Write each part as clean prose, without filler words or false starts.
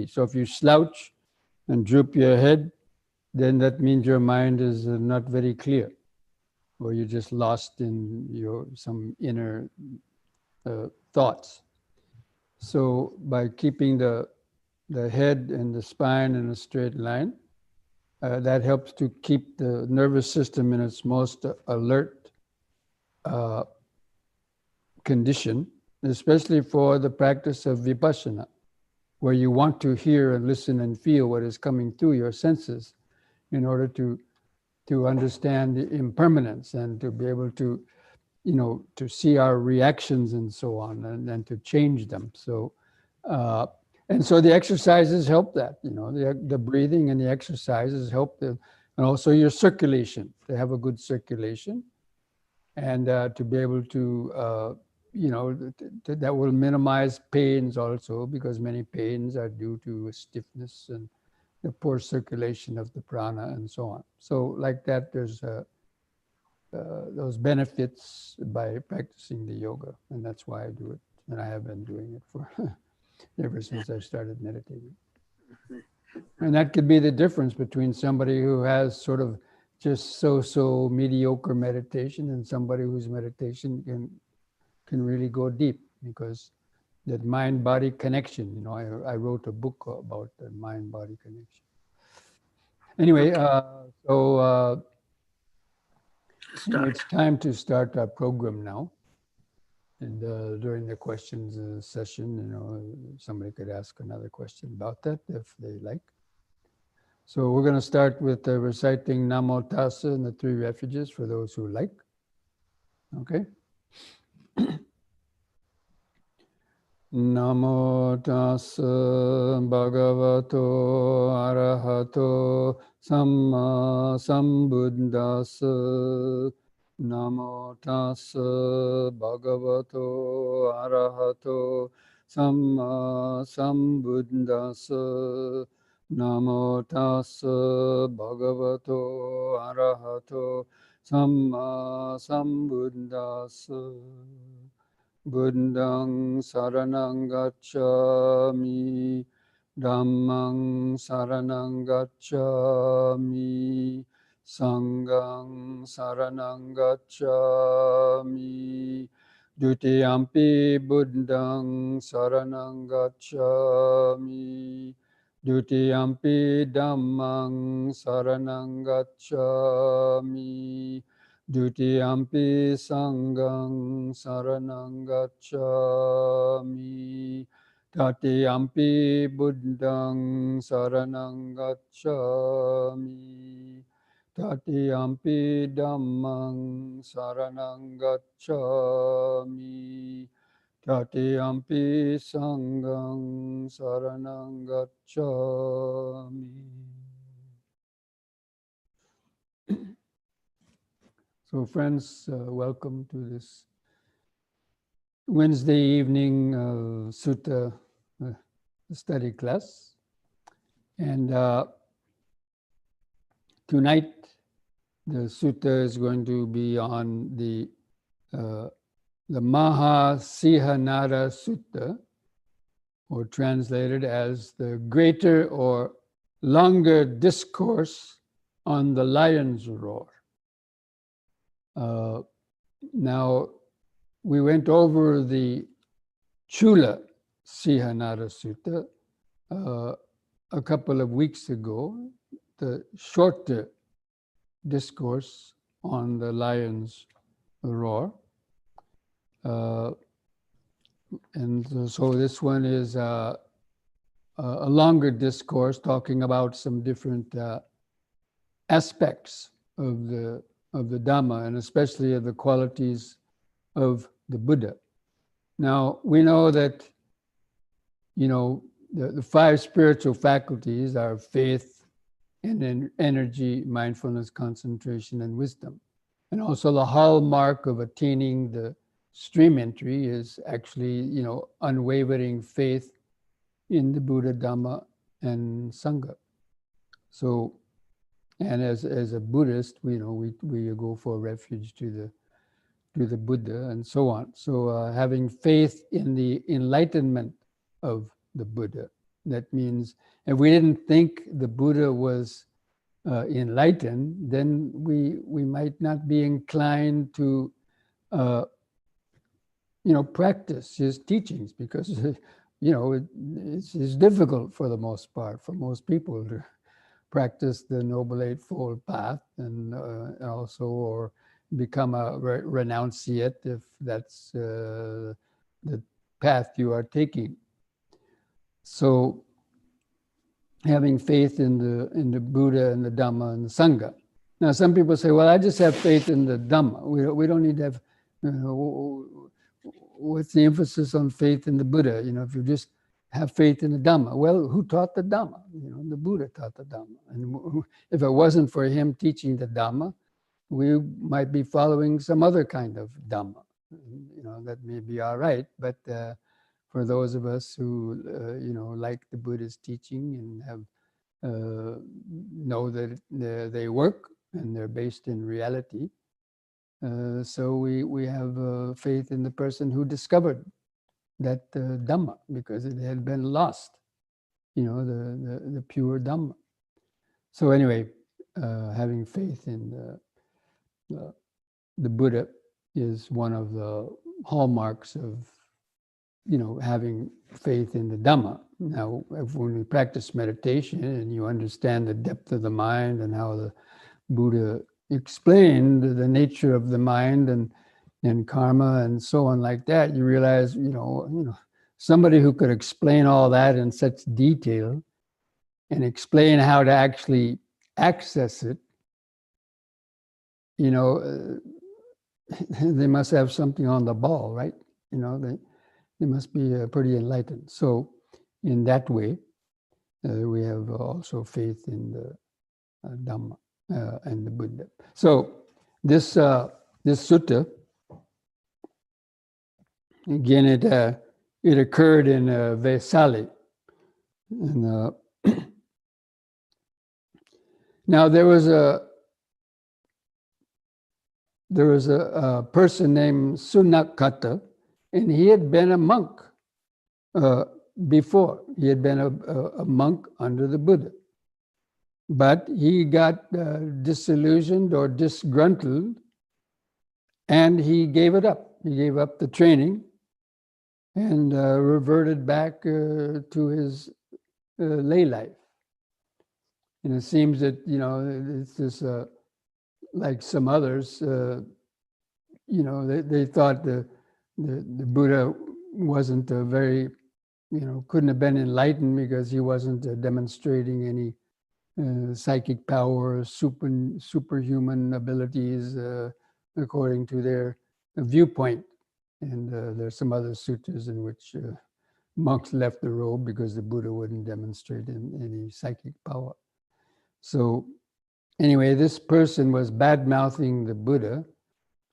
So if you slouch and droop your head, then that means your mind is not very clear, or you're just lost in some inner thoughts. So by keeping the head and the spine in a straight line, that helps to keep the nervous system in its most alert condition, especially for the practice of vipassana, where you want to hear and listen and feel what is coming through your senses in order to understand the impermanence and to be able to, to see our reactions and so on, and to change them. So, and so the exercises help that, the breathing and the exercises help and also your circulation, to have a good circulation, and to be able to, that will minimize pains also, because many pains are due to stiffness and the poor circulation of the prana and so on. So like that, there's those benefits by practicing the yoga, and that's why I do it, and I have been doing it for ever since I started meditating. And that could be the difference between somebody who has sort of just so mediocre meditation and somebody whose meditation can really go deep, because that mind-body connection, I wrote a book about the mind-body connection. Anyway, so it's time to start our program now. And during the questions session, somebody could ask another question about that if they like. So we're going to start with reciting Namo Tassa and the three refuges for those who like. Okay. Namo Tassa Bhagavato Arahato Samma Sambuddhassa. Namo Tassa Bhagavato Arahato Samma Sambuddhassa. Namo Tassa Bhagavato Arahato Samma Sambuddhassa. Buddhaṃ saraṇaṃ gacchāmi, Dhammaṃ saraṇaṃ gacchāmi, Saṅghaṃ saraṇaṃ gacchāmi, Dutiyampi Buddhaṃ saraṇaṃ gacchāmi, Dutiyampi Dhammaṃ saraṇaṃ gacchāmi, Dutiyampi Saṅghaṃ saraṇaṃ gacchāmi, Tatiyampi Buddhaṃ saraṇaṃ gacchāmi, Tatiyampi Dhammaṃ saraṇaṃ gacchāmi, Tatiyampi Saṅghaṃ saraṇaṃ gacchāmi. So friends, welcome to this Wednesday evening Sutta study class. And tonight, the Sutta is going to be on the Mahasihanada Sutta, or translated as the greater or longer discourse on the lion's roar. Now, we went over the Chula Sihanada Sutta a couple of weeks ago, the shorter discourse on the lion's roar. And so this one is a longer discourse talking about some different aspects of the Dhamma, and especially of the qualities of the Buddha. Now, we know that, the five spiritual faculties are faith, and energy, mindfulness, concentration, and wisdom. And also the hallmark of attaining the stream entry is actually, unwavering faith in the Buddha, Dhamma, and Sangha. So, and as a Buddhist, we go for refuge to the Buddha and so on. So having faith in the enlightenment of the Buddha, That means if we didn't think the Buddha was enlightened, then we might not be inclined to practice his teachings, because it's difficult for the most part for most people to practice the Noble Eightfold Path, and also or become a renunciate if that's the path you are taking. So having faith in the Buddha and the Dhamma and the Sangha. Now some people say, well, I just have faith in the Dhamma. We don't need to have, what's the emphasis on faith in the Buddha? If you just have faith in the Dhamma. Well, who taught the Dhamma? The Buddha taught the Dhamma. And if it wasn't for him teaching the Dhamma, we might be following some other kind of Dhamma. That may be all right, but for those of us who, like the Buddha's teaching and have know that they work and they're based in reality, so we have faith in the person who discovered that Dhamma, because it had been lost, the pure Dhamma. So anyway, having faith in the Buddha is one of the hallmarks of having faith in the Dhamma. Now, when we practice meditation and you understand the depth of the mind and how the Buddha explained the nature of the mind and karma and so on like that, you realize, somebody who could explain all that in such detail and explain how to actually access it, they must have something on the ball, right? They must be pretty enlightened. So in that way, we have also faith in the Dhamma and the Buddha. So this sutta, again, it occurred in Vesali. And, now there was a person named Sunakata, and he had been a monk before. He had been a monk under the Buddha. But he got disillusioned or disgruntled, and he gave it up. He gave up the training and reverted back to his lay life. And it seems that, it's just like some others, they thought the Buddha wasn't very, couldn't have been enlightened because he wasn't demonstrating any psychic power, superhuman abilities, according to their viewpoint. And there's some other sutras in which monks left the robe because the Buddha wouldn't demonstrate any psychic power. So anyway, this person was bad-mouthing the Buddha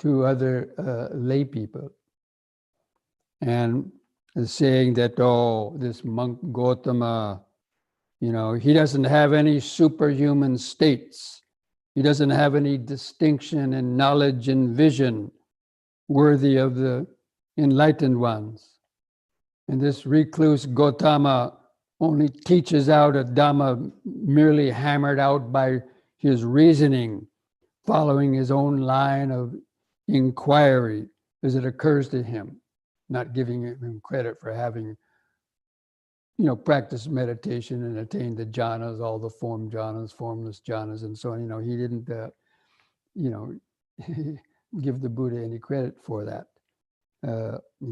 to other lay people, and saying that, this monk Gautama, he doesn't have any superhuman states. He doesn't have any distinction in knowledge and vision worthy of the enlightened ones. And this recluse Gautama only teaches out a Dhamma merely hammered out by his reasoning, following his own line of inquiry as it occurs to him, not giving him credit for having, practiced meditation and attained the jhanas, all the form jhanas, formless jhanas, and so on. He didn't, give the Buddha any credit for that.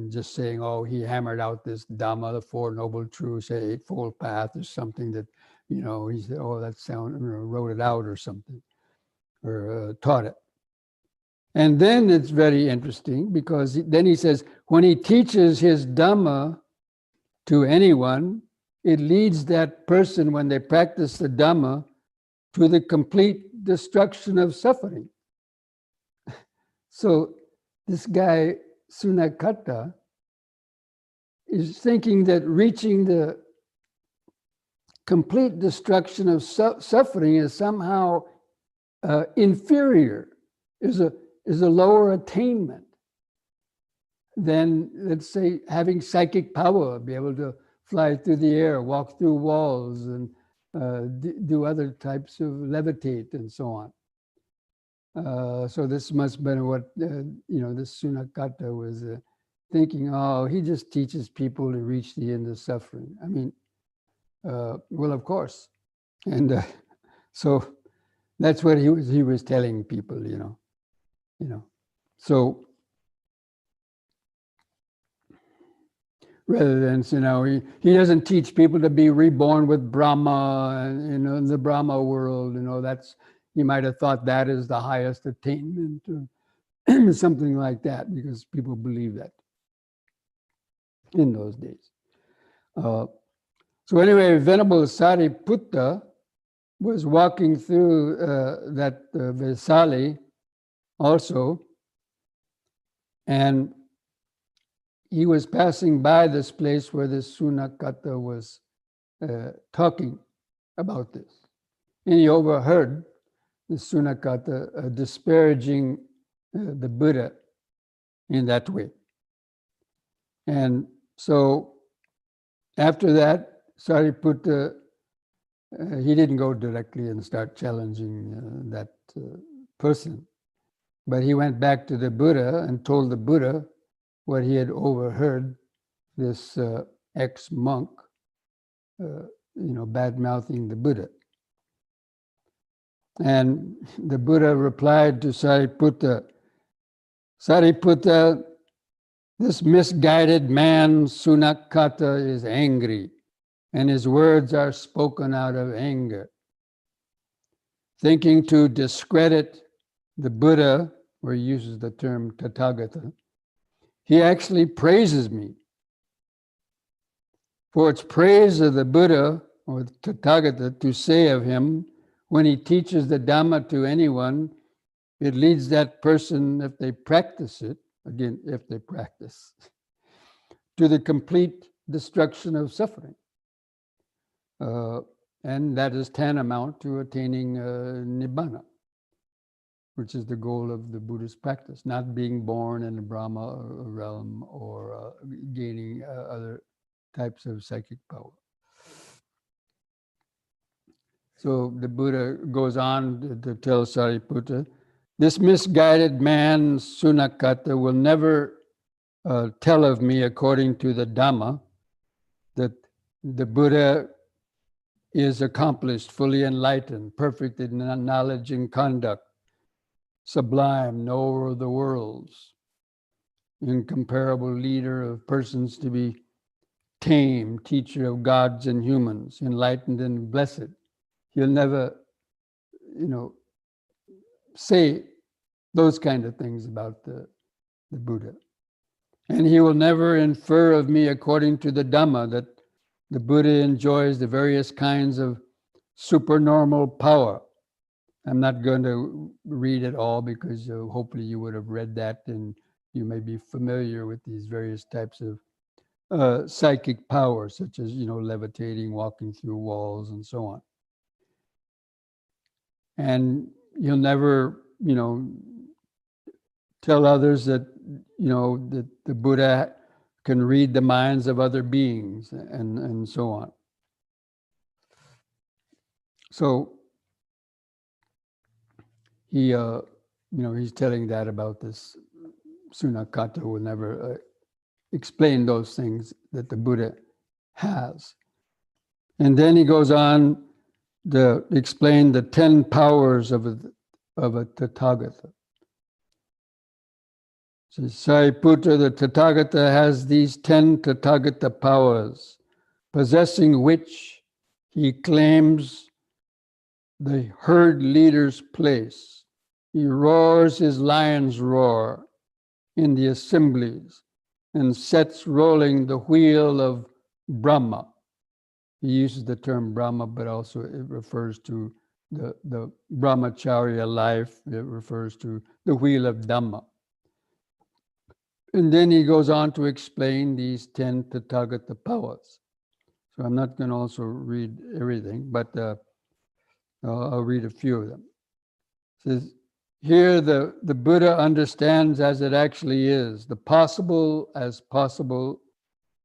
Just saying, he hammered out this Dhamma, the Four Noble Truths, Eightfold Path, or something that, he said, that wrote it out or something, or taught it. And then it's very interesting, because then he says, when he teaches his Dhamma to anyone, it leads that person, when they practice the Dhamma, to the complete destruction of suffering. So this guy, Sunakata, is thinking that reaching the complete destruction of suffering is somehow inferior, is a lower attainment than, let's say, having psychic power, be able to fly through the air, walk through walls, and do other types of levitate and so on. So this must have been what, this Sunakata was thinking, oh, he just teaches people to reach the end of suffering. I mean, well, of course. And so that's what he was telling people, So rather than, he doesn't teach people to be reborn with Brahma, and, in the Brahma world, that's, you might have thought that is the highest attainment, or something like that, because people believe that in those days. So anyway, Venerable Sariputta was walking through that Vesali also, and he was passing by this place where this Sunakata was talking about this. And he overheard the Sunakata disparaging the Buddha in that way. And so after that, Sariputta, he didn't go directly and start challenging that person, but he went back to the Buddha and told the Buddha what he had overheard this ex-monk, bad-mouthing the Buddha. And the Buddha replied to Sariputta, Sariputta, this misguided man, Sunakata, is angry, and his words are spoken out of anger. Thinking to discredit the Buddha, where he uses the term Tathagata, he actually praises me. For it's praise of the Buddha, or Tathagata, to say of him, when he teaches the Dhamma to anyone, it leads that person, if they practice it, again, if they practice, to the complete destruction of suffering. And that is tantamount to attaining Nibbana, which is the goal of the Buddhist practice, not being born in the Brahma realm or gaining other types of psychic power. So the Buddha goes on to tell Sariputta, this misguided man, Sunakata, will never tell of me according to the Dhamma that the Buddha is accomplished, fully enlightened, perfect in knowledge and conduct, sublime, knower of the worlds, incomparable leader of persons to be tamed, teacher of gods and humans, enlightened and blessed. He'll never, say those kind of things about the Buddha. And he will never infer of me according to the Dhamma that the Buddha enjoys the various kinds of supernormal power. I'm not going to read it all because hopefully you would have read that and you may be familiar with these various types of psychic powers, such as, levitating, walking through walls, and so on. And you'll never, tell others that, that the Buddha can read the minds of other beings and so on. So he, he's telling that about this Sunakata will never explain those things that the Buddha has. And then he goes on to explain the 10 powers of a Tathagata. So Sariputta, the Tathagata, has these 10 Tathagata powers, possessing which he claims the herd leader's place. He roars his lion's roar in the assemblies and sets rolling the wheel of Brahma. He uses the term Brahma, but also it refers to the brahmacharya life. It refers to the wheel of Dhamma. And then he goes on to explain these 10 Tathagata powers. So I'm not going to also read everything, but I'll read a few of them. It says, here the Buddha understands as it actually is, the possible as possible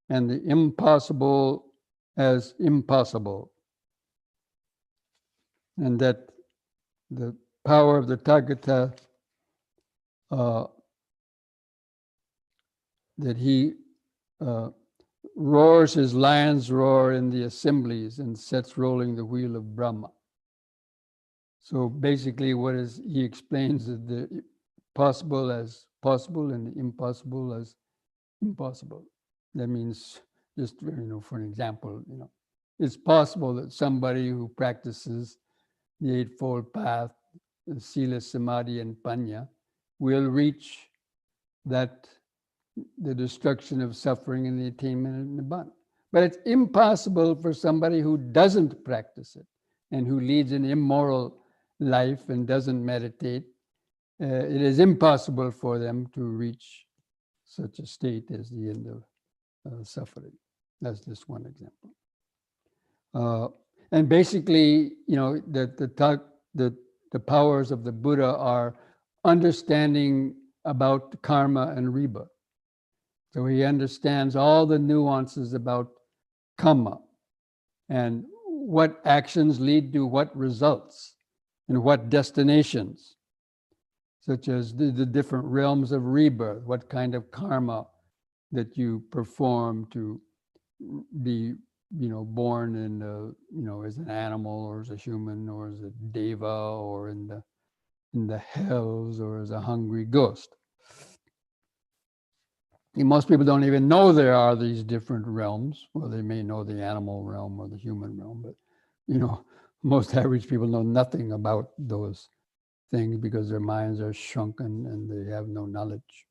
and the impossible as impossible, and that the power of the Tathagata, that he roars his lion's roar in the assemblies and sets rolling the wheel of Brahma. So basically he explains that the possible as possible and the impossible as impossible. That means, just for an example, it's possible that somebody who practices the Eightfold Path, Sila, Samadhi, and Panya, will reach the destruction of suffering and the attainment of Nibbana. But it's impossible for somebody who doesn't practice it and who leads an immoral life and doesn't meditate. It is impossible for them to reach such a state as the end of suffering. That's just one example. And basically, the powers of the Buddha are understanding about karma and rebirth. So he understands all the nuances about kamma and what actions lead to what results and what destinations, such as the different realms of rebirth, what kind of karma that you perform to be, born in, as an animal or as a human or as a deva or in the hells or as a hungry ghost. Most people don't even know there are these different realms. Well, they may know the animal realm or the human realm, but most average people know nothing about those things because their minds are shrunken and they have no knowledge.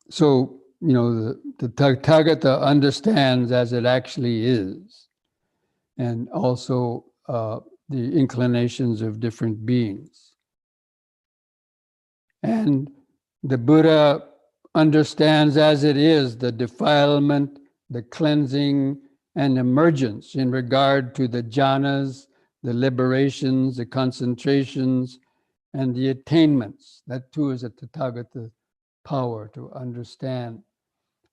So the Tathagata understands as it actually is, and also the inclinations of different beings. And the Buddha understands as it is the defilement, the cleansing, and emergence in regard to the jhanas, the liberations, the concentrations, and the attainments. That too is a Tathagata power, to understand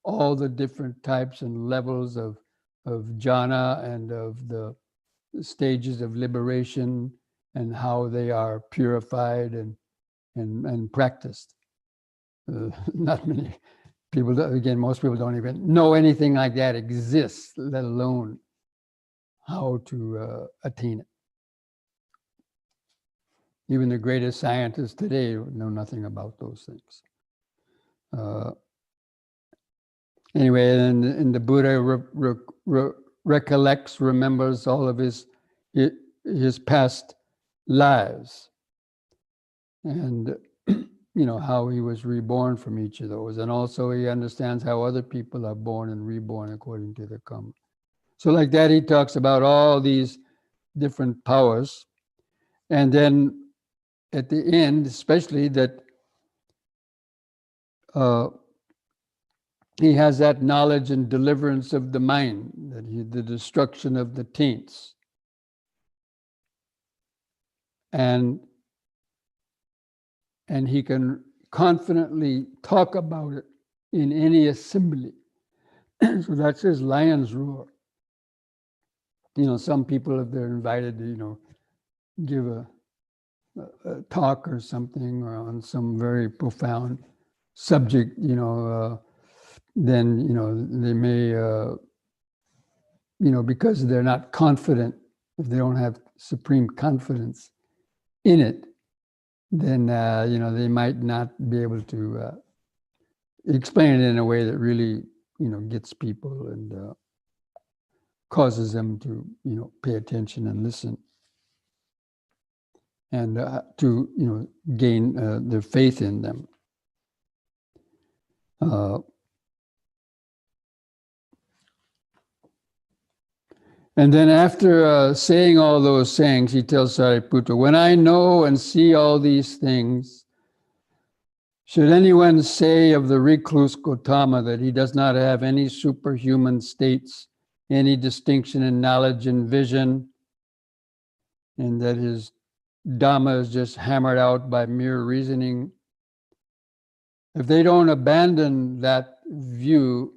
all the different types and levels of jhana and of the stages of liberation and how they are purified and practiced. Not many people, again, most people don't even know anything like that exists, let alone how to attain it. Even the greatest scientists today know nothing about those things. Anyway, and the Buddha recollects, remembers all of his past lives, and how he was reborn from each of those. And also he understands how other people are born and reborn according to their karma. So like that, he talks about all these different powers. And then at the end, especially that he has that knowledge and deliverance of the mind, the destruction of the taints. And he can confidently talk about it in any assembly. So that's his lion's roar. Some people, if they're invited to, give a talk or something or on some very profound subject, then, they may, because they're not confident, if they don't have supreme confidence in it, then, they might not be able to explain it in a way that really, gets people and causes them to, pay attention and listen and to, gain their faith in them. And then after saying all those sayings, he tells Sariputa, when I know and see all these things, should anyone say of the recluse Gautama that he does not have any superhuman states, any distinction in knowledge and vision, and that his Dhamma is just hammered out by mere reasoning, if they don't abandon that view,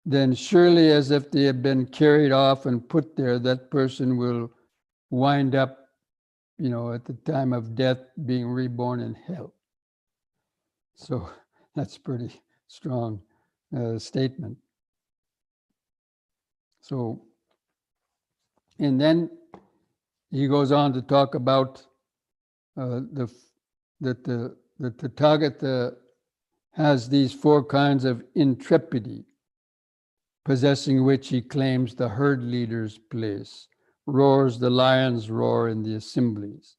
then surely as if they have been carried off and put there, that person will wind up, at the time of death, being reborn in hell. So that's pretty strong statement. So, and then he goes on to talk about that the Tathagata has these 4 kinds of intrepidity, possessing which he claims the herd leader's place, roars the lion's roar in the assemblies.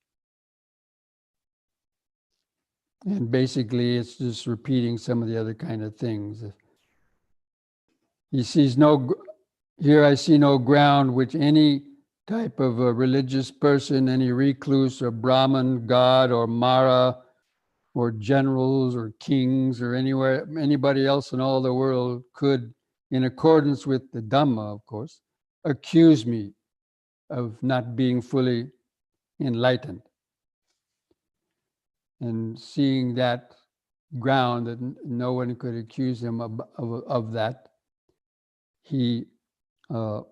And basically it's just repeating some of the other kind of things. He sees here I see no ground which any type of a religious person, any recluse or Brahmin, god or Mara, or generals or kings or anybody else in all the world could, in accordance with the Dhamma, of course, accuse me of not being fully enlightened. And seeing that ground that no one could accuse him of that, he abides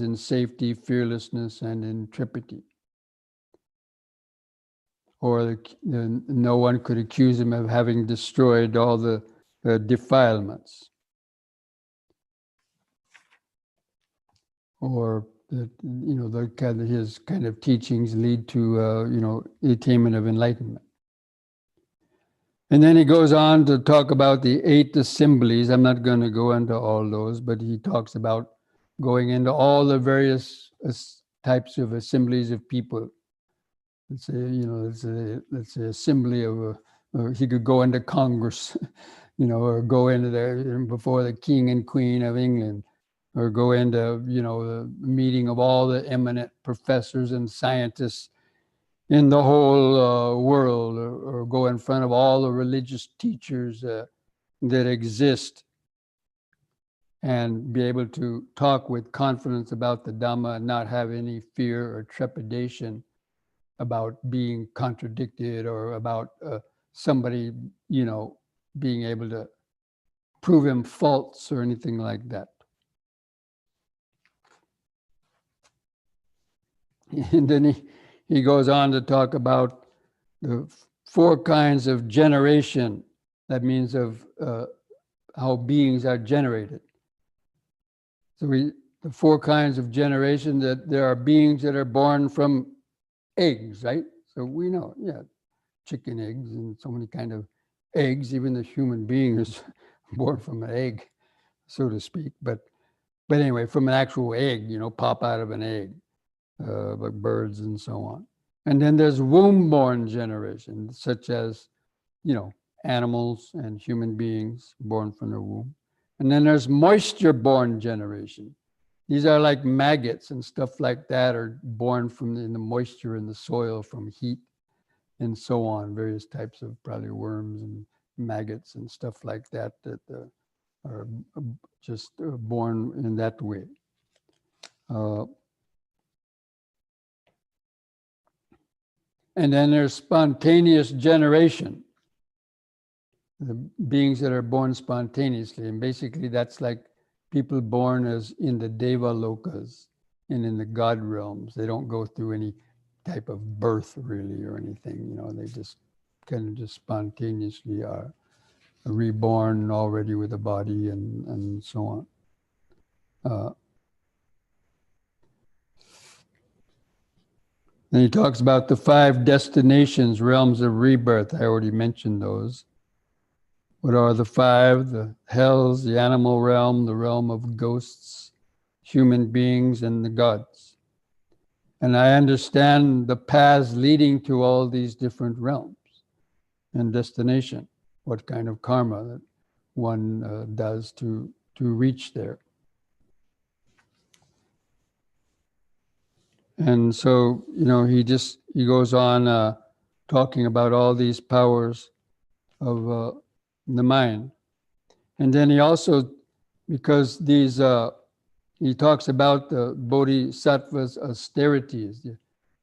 in safety, fearlessness, and intrepidity. Or no one could accuse him of having destroyed all the defilements. Or his kind of teachings lead to the attainment of enlightenment. And then he goes on to talk about the 8 assemblies. I'm not going to go into all those, but he talks about going into all the various types of assemblies of people. Let's say assembly of or he could go into Congress, or go into there before the King and Queen of England, or go into, the meeting of all the eminent professors and scientists in the whole world, or go in front of all the religious teachers that exist, and be able to talk with confidence about the Dhamma and not have any fear or trepidation about being contradicted or about somebody, being able to prove him false or anything like that. And then he goes on to talk about the 4 kinds of generation. That means of how beings are generated. So the 4 kinds of generation, that there are beings that are born from eggs, right? So we know, chicken eggs and so many kind of eggs. Even the human being is born from an egg, so to speak. But anyway, from an actual egg, pop out of an egg, like birds and so on. And then there's womb-born generation, such as, animals and human beings born from the womb. And then there's moisture-born generation. These are like maggots and stuff like that, are born from in the moisture in the soil from heat and so on. Various types of probably worms and maggots and stuff like that are just born in that way. And then there's spontaneous generation, the beings that are born spontaneously. And basically that's like people born as in the Deva Lokas and in the God realms. They don't go through any type of birth really or anything, they just kind of just spontaneously are reborn already with a body and so on. Then he talks about the 5 destinations, realms of rebirth. I already mentioned those. What are the 5? The hells, the animal realm, the realm of ghosts, human beings, and the gods. And I understand the paths leading to all these different realms and destination, what kind of karma that one does to reach there. And so, he goes on talking about all these powers of the mind. And then he also, because these, he talks about the Bodhisattva's austerities,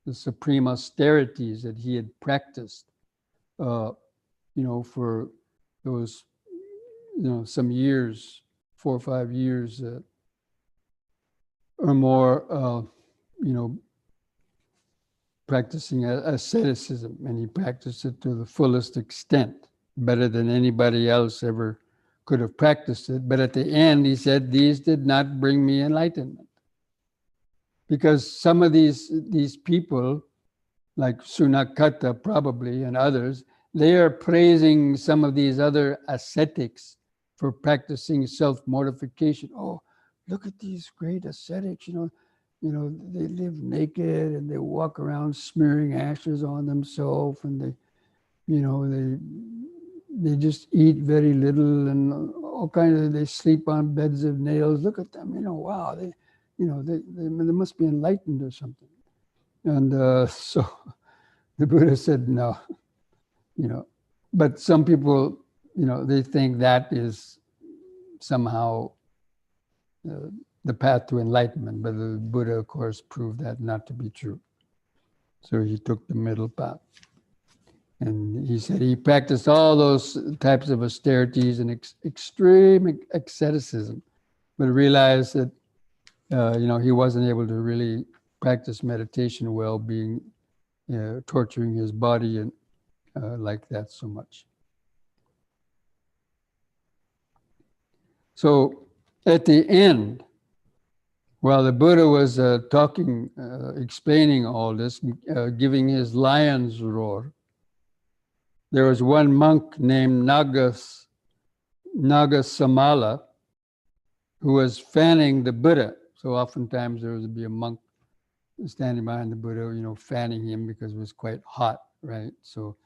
the supreme austerities that he had practiced, for those, some years 4 or 5 years or more, practicing asceticism, and he practiced it to the fullest extent, better than anybody else ever could have practiced it. But at the end, he said, these did not bring me enlightenment. Because some of these people, like Sunakata probably and others, they are praising some of these other ascetics for practicing self-mortification. Oh, look at these great ascetics, they live naked and they walk around smearing ashes on themselves, and they just eat very little, and all kinds of, they sleep on beds of nails. Look at them, wow, they must be enlightened or something. And so the Buddha said, no, but some people, they think that is somehow the path to enlightenment. But the Buddha, of course, proved that not to be true. So he took the middle path. And he said he practiced all those types of austerities and extreme asceticism, but realized that, he wasn't able to really practice meditation well, being torturing his body and like that so much. So at the end, while the Buddha was talking, explaining all this, giving his lion's roar, there was one monk named Nagasamala who was fanning the Buddha. So oftentimes there would be a monk standing behind the Buddha, fanning him because it was quite hot, right? So,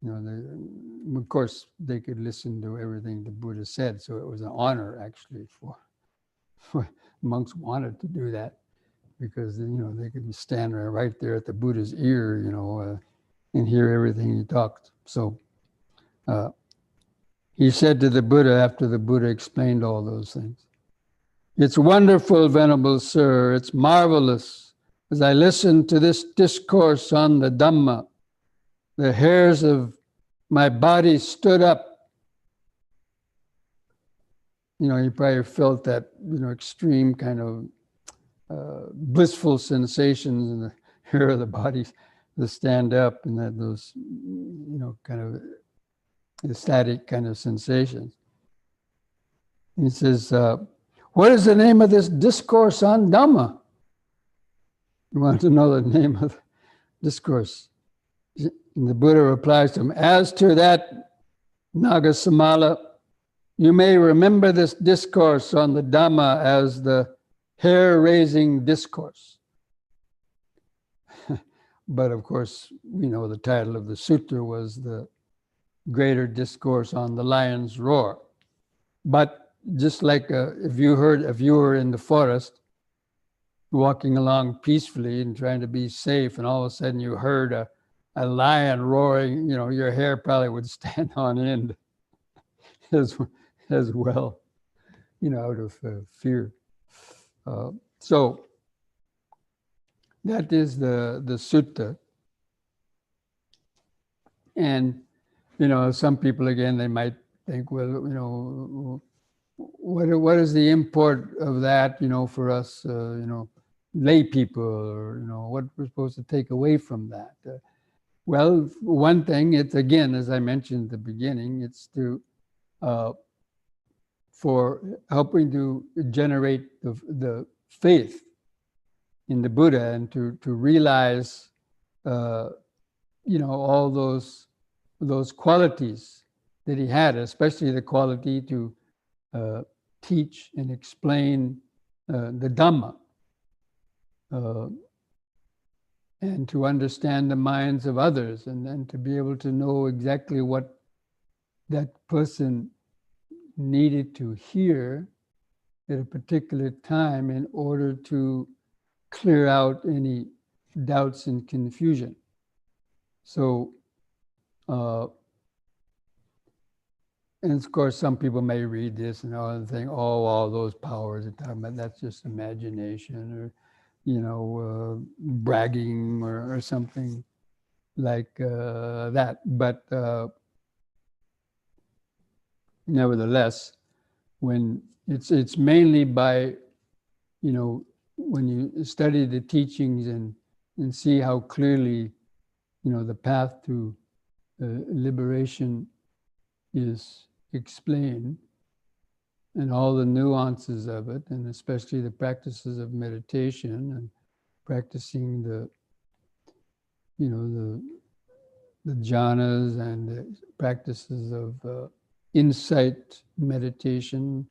of course, they could listen to everything the Buddha said. So it was an honor, actually, for monks wanted to do that, because, they could stand right there at the Buddha's ear, and hear everything he talked. So he said to the Buddha, after the Buddha explained all those things, "It's wonderful, Venerable Sir, it's marvelous. As I listened to this discourse on the Dhamma, the hairs of my body stood up." He probably felt that, extreme kind of blissful sensations in the hair of the body to stand up, and that those, kind of ecstatic kind of sensations. He says, "What is the name of this discourse on Dhamma?" You want to know the name of the discourse. And the Buddha replies to him, "As to that, Nagasamala, you may remember this discourse on the Dhamma as the hair-raising discourse." But of course, the title of the sutta was the Greater Discourse on the Lion's Roar. But just like if you were in the forest, walking along peacefully and trying to be safe, and all of a sudden you heard a lion roaring, your hair probably would stand on end as well, out of fear. So that is the sutta. And, some people, again, they might think, well, what is the import of that, for us, lay people, or, what we're supposed to take away from that? Well, one thing, it's, again, as I mentioned at the beginning, it's for helping to generate the faith in the Buddha, and to realize, all those qualities that he had, especially the quality to teach and explain the Dhamma, and to understand the minds of others, and then to be able to know exactly what that person needed to hear at a particular time in order to clear out any doubts and confusion. So, and of course, some people may read this and think, oh, all those powers, that's just imagination, or, bragging, or something like that. But nevertheless, when It's mainly by, when you study the teachings and see how clearly, the path to liberation is explained, and all the nuances of it, and especially the practices of meditation and practicing the jhanas and the practices of insight meditation,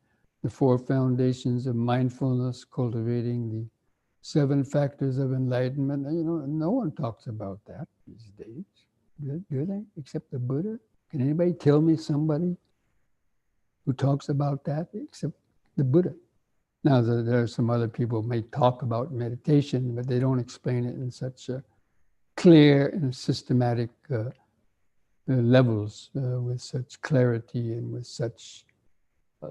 the 4 foundations of mindfulness, cultivating the 7 factors of enlightenment. No one talks about that these days, do they? Except the Buddha. Can anybody tell me somebody who talks about that except the Buddha? Now, there are some other people who may talk about meditation, but they don't explain it in such a clear and systematic levels, with such clarity and with such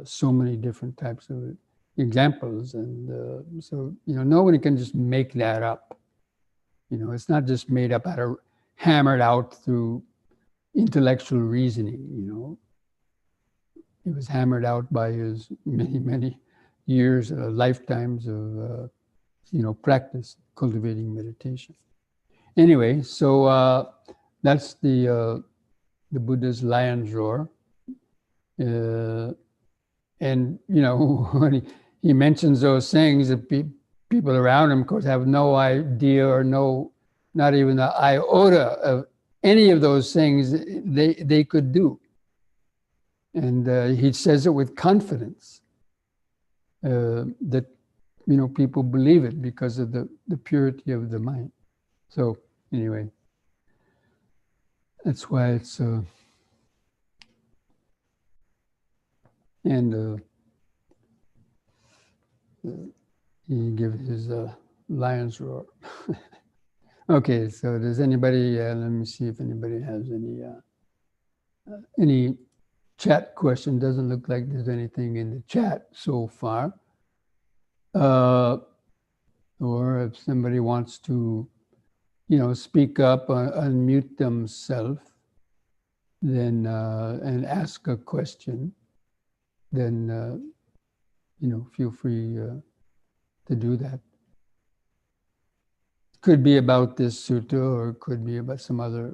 so many different types of examples. And so, no one can just make that up. It's not just made up hammered out through intellectual reasoning. It was hammered out by his many, many years, lifetimes of, practice, cultivating meditation. Anyway, so that's the Buddha's lion's roar. And, when he mentions those things, the people around him, of course, have no idea or not even an iota of any of those things they could do. And he says it with confidence that, people believe it because of the purity of the mind. So anyway, that's why it's... And he gives his lion's roar. Okay, so does anybody, let me see if anybody has any chat question. Doesn't look like there's anything in the chat so far. Or if somebody wants to, speak up, unmute themselves, then, and ask a question, then, feel free to do that. Could be about this sutta, or it could be about some other,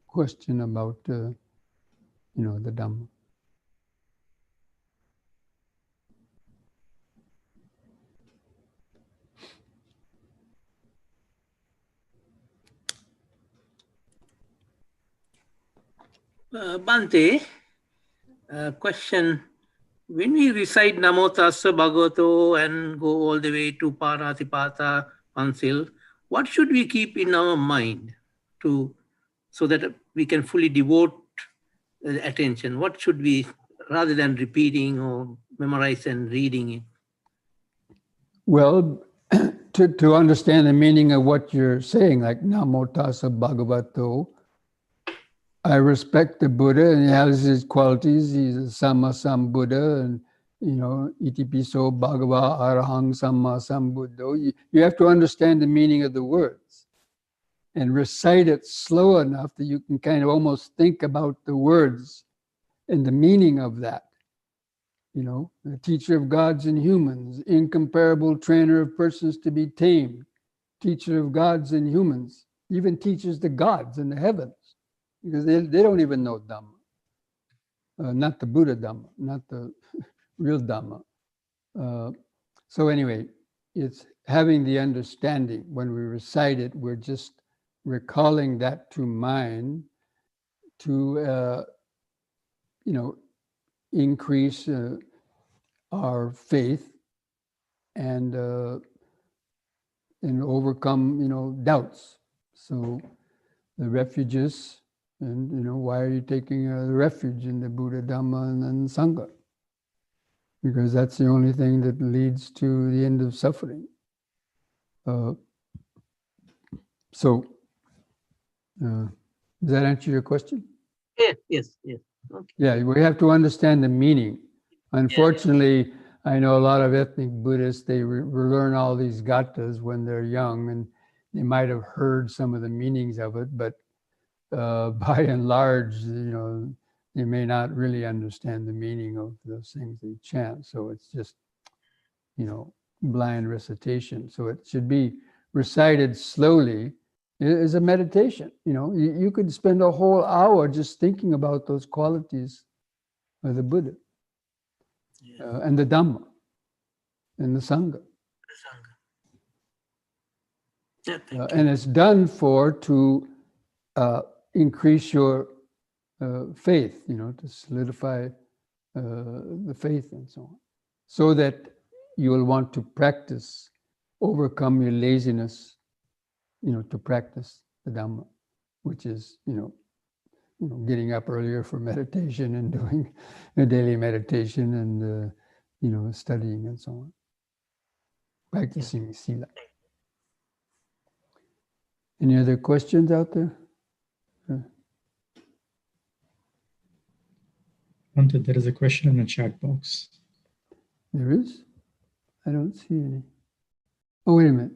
question about, the Dhamma. Bhante, question. When we recite Namo Tassa Bhagavato and go all the way to Paratipata Pansil, what should we keep in our mind so that we can fully devote attention? What should we, rather than repeating or memorize and reading it? Well, to understand the meaning of what you're saying, like Namo Tassa Bhagavato, I respect the Buddha and he has his qualities. He's a Samma Sambuddha and, Iti Piso Bhagava Arahang Samma Sambuddho. You have to understand the meaning of the words and recite it slow enough that you can kind of almost think about the words and the meaning of that. The teacher of gods and humans, incomparable trainer of persons to be tamed, teacher of gods and humans, even teaches the gods in the heavens. Because they don't even know Dhamma. Not the Buddha Dhamma, not the real Dhamma. So anyway, it's having the understanding. When we recite it, we're just recalling that to mind to, increase our faith and overcome, doubts. So the refuges. And, why are you taking refuge in the Buddha, Dhamma, and Sangha? Because that's the only thing that leads to the end of suffering. So, does that answer your question? Yes. Okay. Yeah, we have to understand the meaning. Unfortunately, I know a lot of ethnic Buddhists, they learn all these gathas when they're young, and they might have heard some of the meanings of it, but by and large, you may not really understand the meaning of those things they chant. So it's just, blind recitation. So it should be recited slowly. It is a meditation. You could spend a whole hour just thinking about those qualities of the Buddha, and the Dhamma and the Sangha. And it's done to increase your faith, to solidify the faith and so on, so that you will want to practice, overcome your laziness, to practice the Dhamma, which is, getting up earlier for meditation and doing a daily meditation and, studying and so on, practicing sila. Any other questions out there? Bhante, there is a question in the chat box. There is? I don't see any. Oh, wait a minute.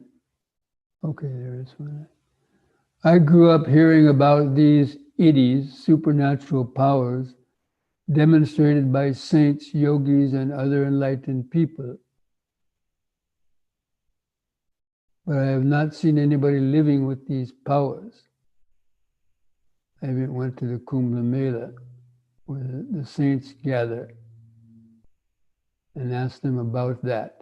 Okay, there is one. I grew up hearing about these idis, supernatural powers, demonstrated by saints, yogis, and other enlightened people. But I have not seen anybody living with these powers. I even went to the Kumbh Mela, where the saints gather, and asked them about that.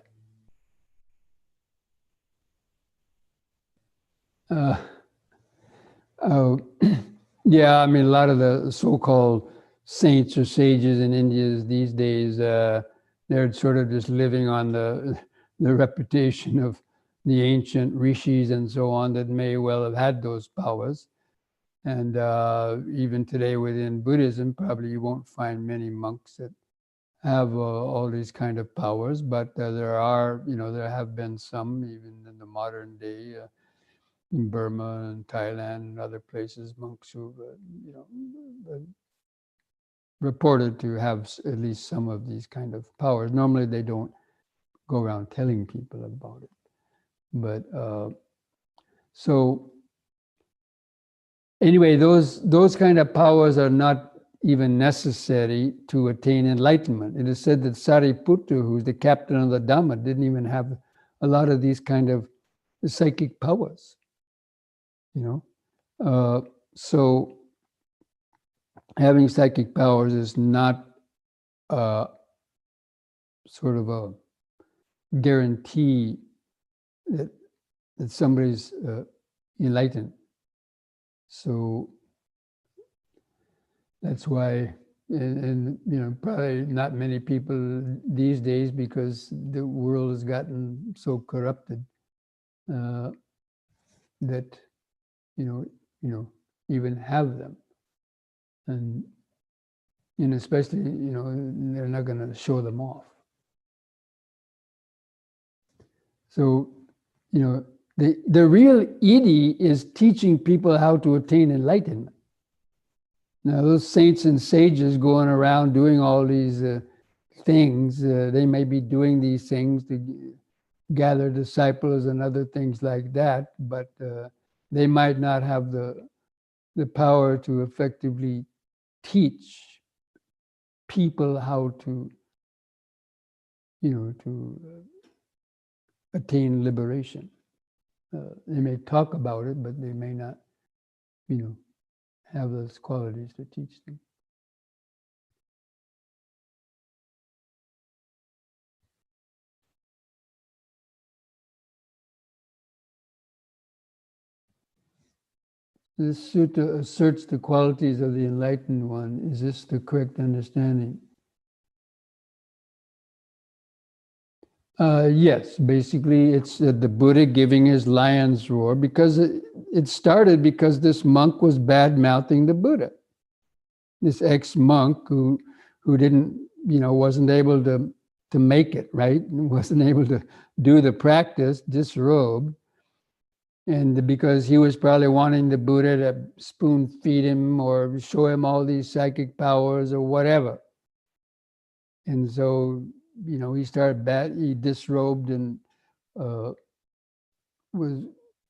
Yeah, I mean, a lot of the so-called saints or sages in India these days, they're sort of just living on the reputation of the ancient rishis and so on that may well have had those powers. And even today within Buddhism, probably you won't find many monks that have all these kind of powers, but there are, there have been some even in the modern day, in Burma and Thailand and other places, monks who, reported to have at least some of these kind of powers. Normally they don't go around telling people about it. But so anyway, those kind of powers are not even necessary to attain enlightenment. It is said that Sariputa, who's the captain of the Dhamma, didn't even have a lot of these kind of psychic powers. So having psychic powers is not sort of a guarantee that somebody's enlightened. So that's why, and probably not many people these days, because the world has gotten so corrupted that even have them, and especially they're not going to show them off. So the real Idi is teaching people how to attain enlightenment. Now those saints and sages going around doing all these things, they may be doing these things to gather disciples and other things like that, but they might not have the power to effectively teach people how to, to attain liberation. They may talk about it, but they may not, have those qualities to teach them. This sutta asserts the qualities of the enlightened one. Is this the correct understanding? Yes, basically it's the Buddha giving his lion's roar, because it started because this monk was bad-mouthing the Buddha. This ex-monk who didn't, wasn't able to make it, right? Wasn't able to do the practice, disrobed. And because he was probably wanting the Buddha to spoon feed him or show him all these psychic powers or whatever. And so, he started he disrobed and was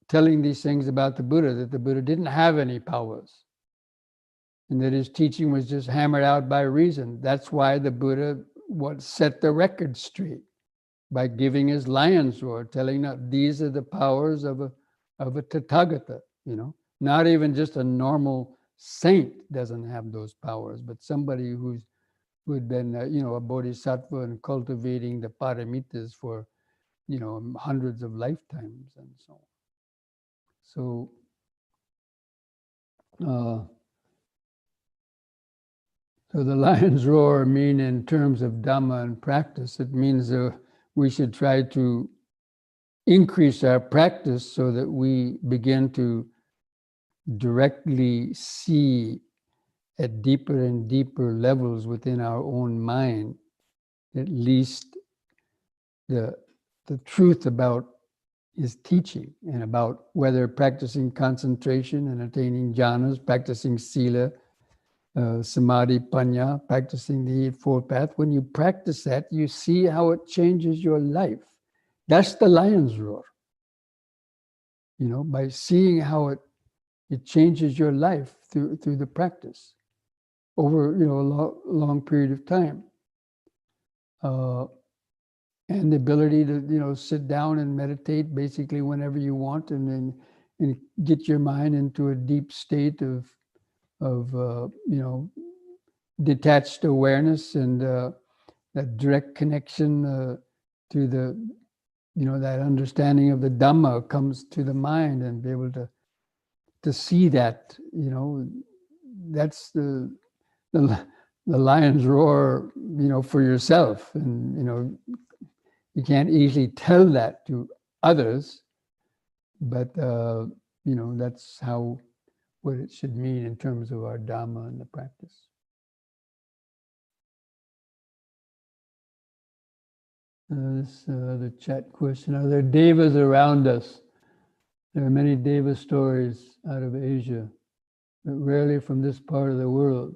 telling these things about the Buddha, that the Buddha didn't have any powers. and that his teaching was just hammered out by reason. That's why the Buddha set the record straight by giving his lion's roar, telling that these are the powers of a Tathagata, not even just a normal saint doesn't have those powers, but somebody who had been, a bodhisattva and cultivating the paramitas for, hundreds of lifetimes and so on. So the lion's roar mean in terms of Dhamma and practice, it means we should try to increase our practice so that we begin to directly see at deeper and deeper levels within our own mind, at least the truth about his teaching and about whether practicing concentration and attaining jhanas, practicing sila, samadhi, panya, practicing the Eightfold Path. When you practice that, you see how it changes your life. That's the lion's roar. By seeing how it changes your life through the practice over a long period of time. And the ability to sit down and meditate basically whenever you want, and get your mind into a deep state of detached awareness and that direct connection to the that understanding of the Dhamma comes to the mind, and be able to see that that's the lion's roar for yourself, and you can't easily tell that to others, but that's what it should mean in terms of our Dhamma and the practice. This other chat question: are there devas around us? There are many deva stories out of Asia, but rarely from this part of the world.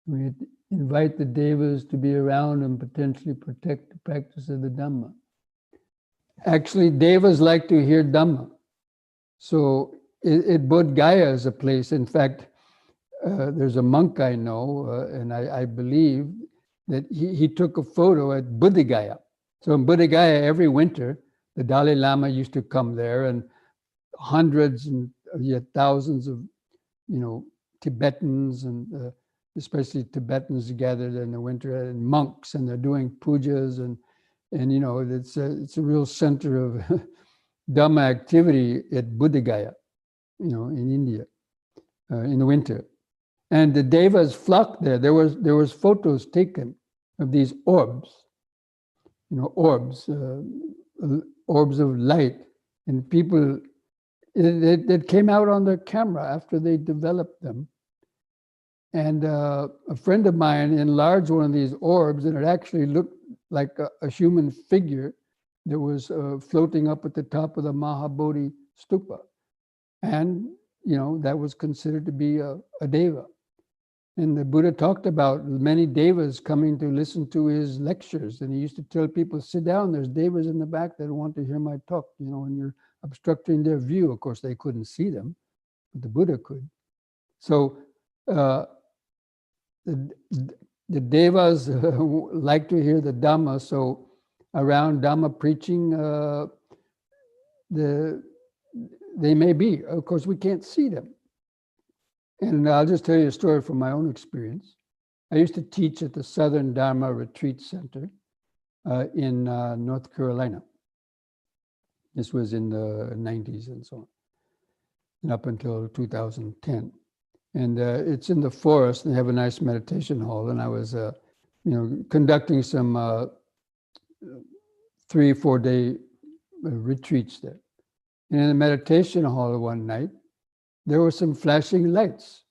We invite the devas to be around and potentially protect the practice of the Dhamma. Actually, devas like to hear Dhamma. So at Bodh Gaya is a place, in fact, there's a monk I know, and I believe that he took a photo at Bodh Gaya. So in Bodh Gaya, every winter, the Dalai Lama used to come there, and hundreds and yet thousands of, Tibetans and especially Tibetans gathered in the winter, and monks, and they're doing pujas, and it's a real center of Dhamma activity at Bodh Gaya, in India, in the winter. And the devas flocked there. There was photos taken of these orbs, orbs of light, and people that came out on their camera after they developed them. And a friend of mine enlarged one of these orbs, and it actually looked like a human figure that was floating up at the top of the Mahabodhi stupa. And, that was considered to be a deva. And the Buddha talked about many devas coming to listen to his lectures. And he used to tell people, sit down, there's devas in the back that want to hear my talk, and you're obstructing their view. Of course, they couldn't see them, but the Buddha could. So the devas like to hear the Dhamma. So around Dhamma preaching, they may be. Of course, we can't see them. And I'll just tell you a story from my own experience. I used to teach at the Southern Dharma Retreat Center in North Carolina. This was in the 90s and so on, and up until 2010. And it's in the forest, and they have a nice meditation hall. And I was, conducting some 3-4 day retreats there. And in the meditation hall one night, there were some flashing lights,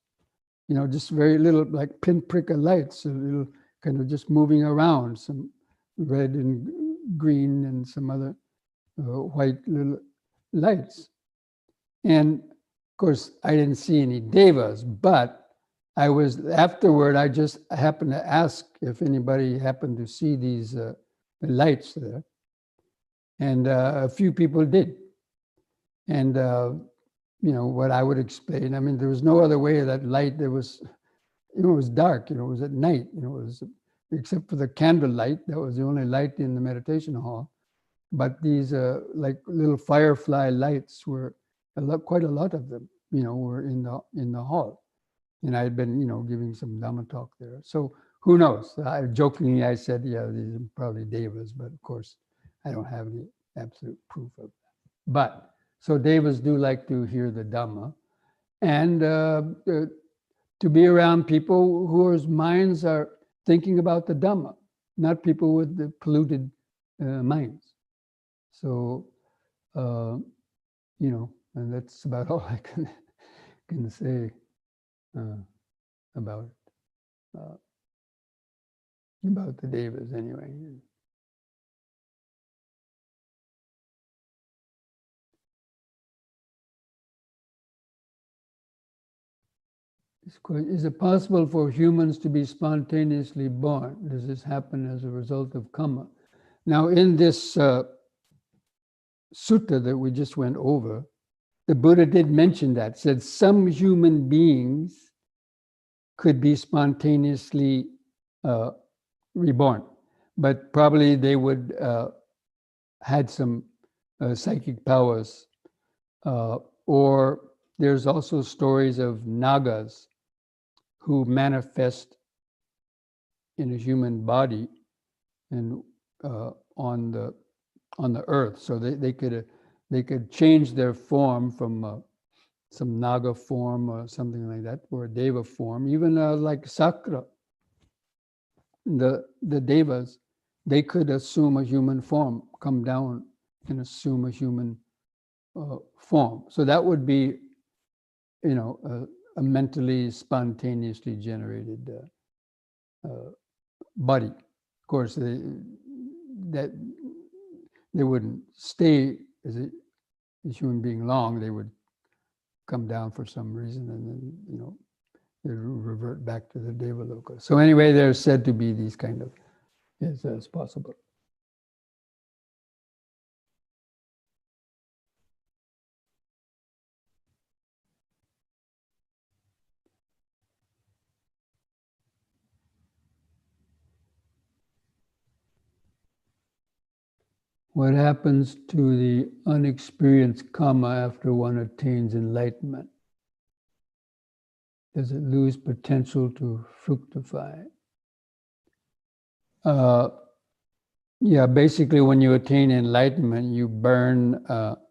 just very little, like pinprick of lights, a little kind of just moving around, some red and green and some other white little lights. And of course, I didn't see any devas, but afterward, I just happened to ask if anybody happened to see these lights there. And a few people did. And what I would explain. I mean, there was no other way that light. There was, it was dark. It was at night. It was, except for the candle light. That was the only light in the meditation hall. But these like little firefly lights were quite a lot of them. Were in the hall, and I had been giving some Dhamma talk there. So who knows? Jokingly I said, yeah, these are probably devas, but of course I don't have any absolute proof of that. But so devas do like to hear the Dhamma, and to be around people whose minds are thinking about the Dhamma, not people with the polluted minds. So, and that's about all I can say about it. About the devas, anyway. Is it possible for humans to be spontaneously born? Does this happen as a result of karma? Now, in this sutta that we just went over, the Buddha did mention that, said some human beings could be spontaneously reborn, but probably they would had some psychic powers, or there's also stories of nagas who manifest in a human body and on the earth. So they could change their form from some naga form or something like that, or a deva form. Even like Sakra, the devas, they could assume a human form, come down and assume a human form. So that would be, a mentally, spontaneously generated body. Of course, they wouldn't stay as a human being long. They would come down for some reason, and then they revert back to the Devaloka. So anyway, they're said to be these kind of, as possible. What happens to the unexperienced karma after one attains enlightenment? Does it lose potential to fructify? Yeah, basically when you attain enlightenment, you burn up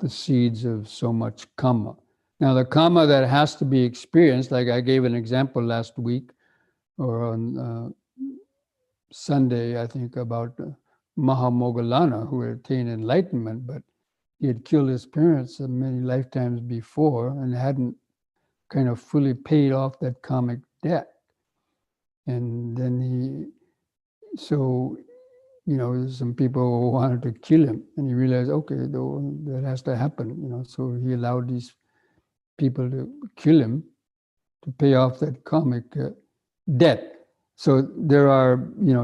the seeds of so much karma. Now the karma that has to be experienced, like I gave an example last week, or on Sunday, I think, about Mahamoggallana, who had attained enlightenment, but he had killed his parents many lifetimes before and hadn't kind of fully paid off that karmic debt. And then some people wanted to kill him, and he realized, okay, that has to happen, so he allowed these people to kill him to pay off that karmic debt. So there are,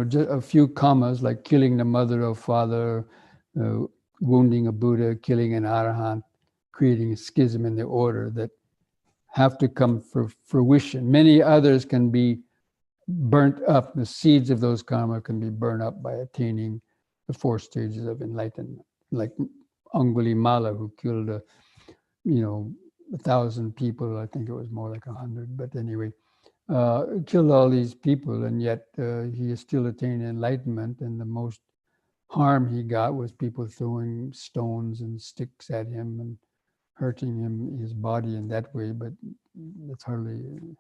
just a few karmas, like killing the mother or father, wounding a Buddha, killing an Arahant, creating a schism in the order, that have to come for fruition. Many others can be burnt up. The seeds of those karma can be burned up by attaining the 4 stages of enlightenment. Like Angulimala, who killed 1,000 people. I think it was more like 100, but anyway, killed all these people, and yet he still attained enlightenment, and the most harm he got was people throwing stones and sticks at him and hurting his body in that way, but it's hardly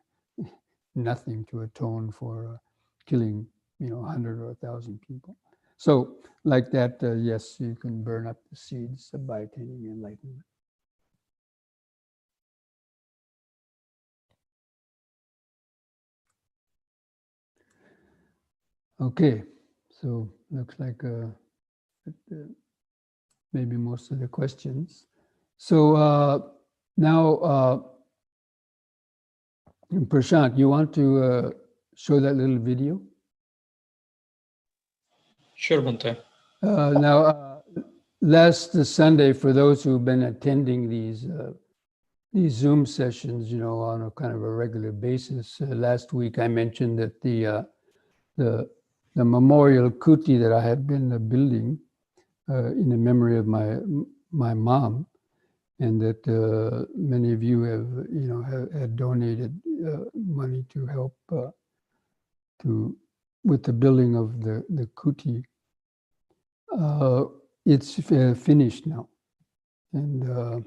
nothing to atone for killing 100 or 1,000 people. So like that, yes, you can burn up the seeds by attaining enlightenment. Okay, so looks like maybe most of the questions. So now, Prashant, you want to show that little video? Sure, Bhante. Now, last Sunday, for those who've been attending these Zoom sessions, on a kind of a regular basis, last week I mentioned that the memorial Couti that I had been building in the memory of my mom, and that many of you had donated money to help with the building of the Couti. It's finished now, and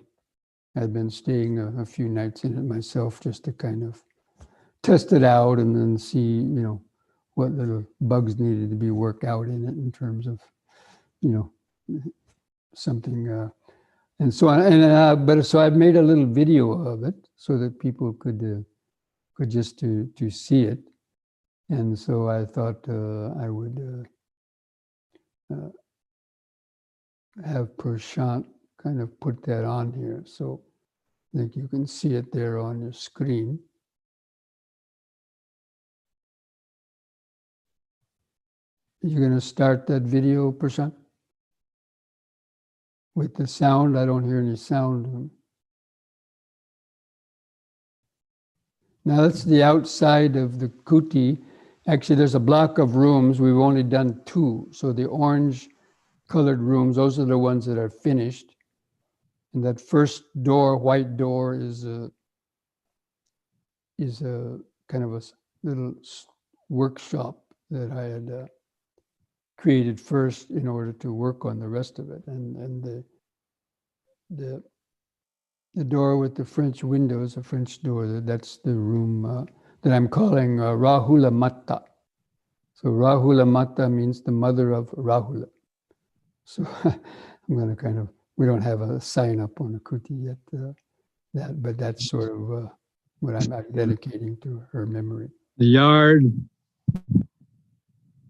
I've been staying a few nights in it myself just to kind of test it out and then see, what little bugs needed to be worked out in it in terms of, something. And so on. So I've made a little video of it so that people could just to see it. And so I thought I would have Prashant kind of put that on here. So I think you can see it there on your screen. You're going to start that video, Prashant? With the sound? I don't hear any sound. Now that's the outside of the Couti. Actually, there's a block of rooms. We've only done 2. So the orange colored rooms, those are the ones that are finished. And that first door, white door, is a kind of a little workshop that I had created first in order to work on the rest of it. And the door with the French windows, a French door, that's the room that I'm calling Rahula Mata. So Rahula Mata means the mother of Rahula. So I'm going to we don't have a sign up on the Couti yet, but that's sort of what I'm dedicating to her memory. The yard,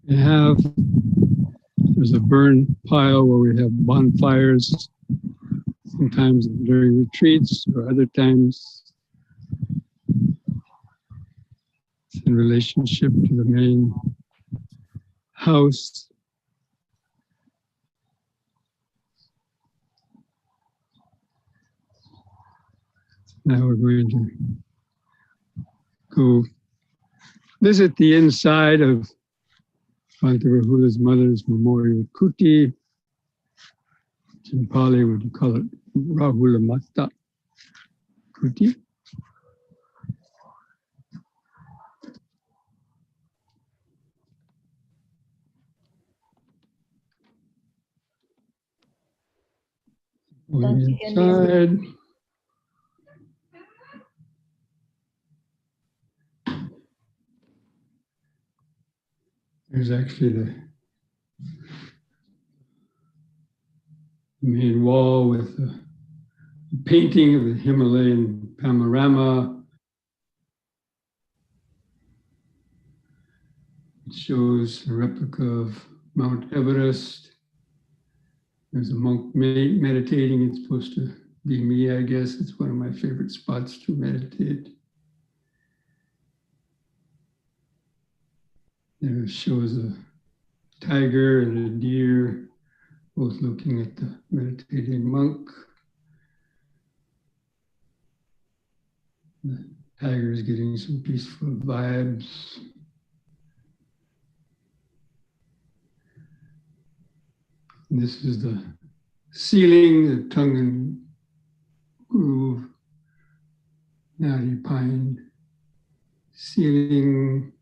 there's a burn pile where we have bonfires, sometimes during retreats or other times in relationship to the main house. Now we're going to go visit the inside of Bhante Rahula's mother's memorial Couti. In Pali, we would call it Rahula Mata Couti. Going inside. There's actually the main wall with a painting of the Himalayan panorama. It shows a replica of Mount Everest. There's a monk meditating. It's supposed to be me, I guess. It's one of my favorite spots to meditate. There it shows a tiger and a deer, both looking at the meditating monk. The tiger is getting some peaceful vibes. And this is the ceiling, the tongue and groove, Nadi pine ceiling.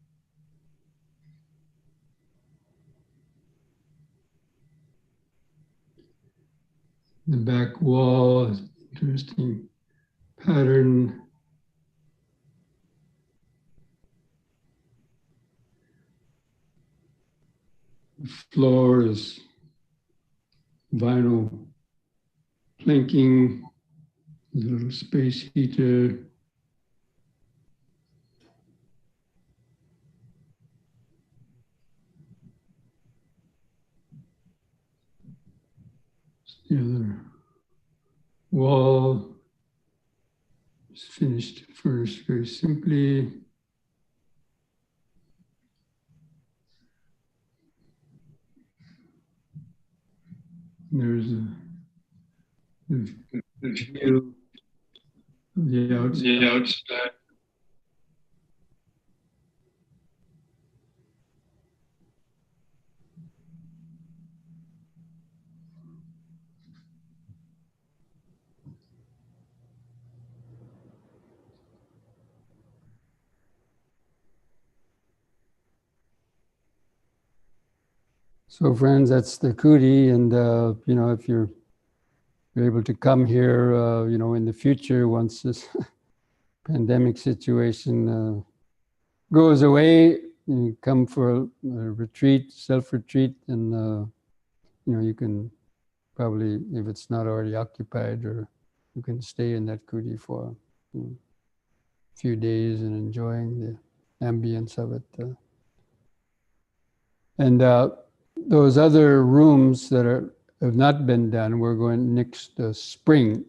The back wall is an interesting pattern. The floor is vinyl planking, there's a little space heater. The other wall is finished, furnished very simply. There's a view of the outside. So friends, that's the Couti, and if you're able to come here, in the future, once this pandemic situation goes away, you come for a retreat, self-retreat, and you can probably, if it's not already occupied, or you can stay in that Couti for a few days and enjoying the ambience of it. And those other rooms that have not been done, we're going next spring.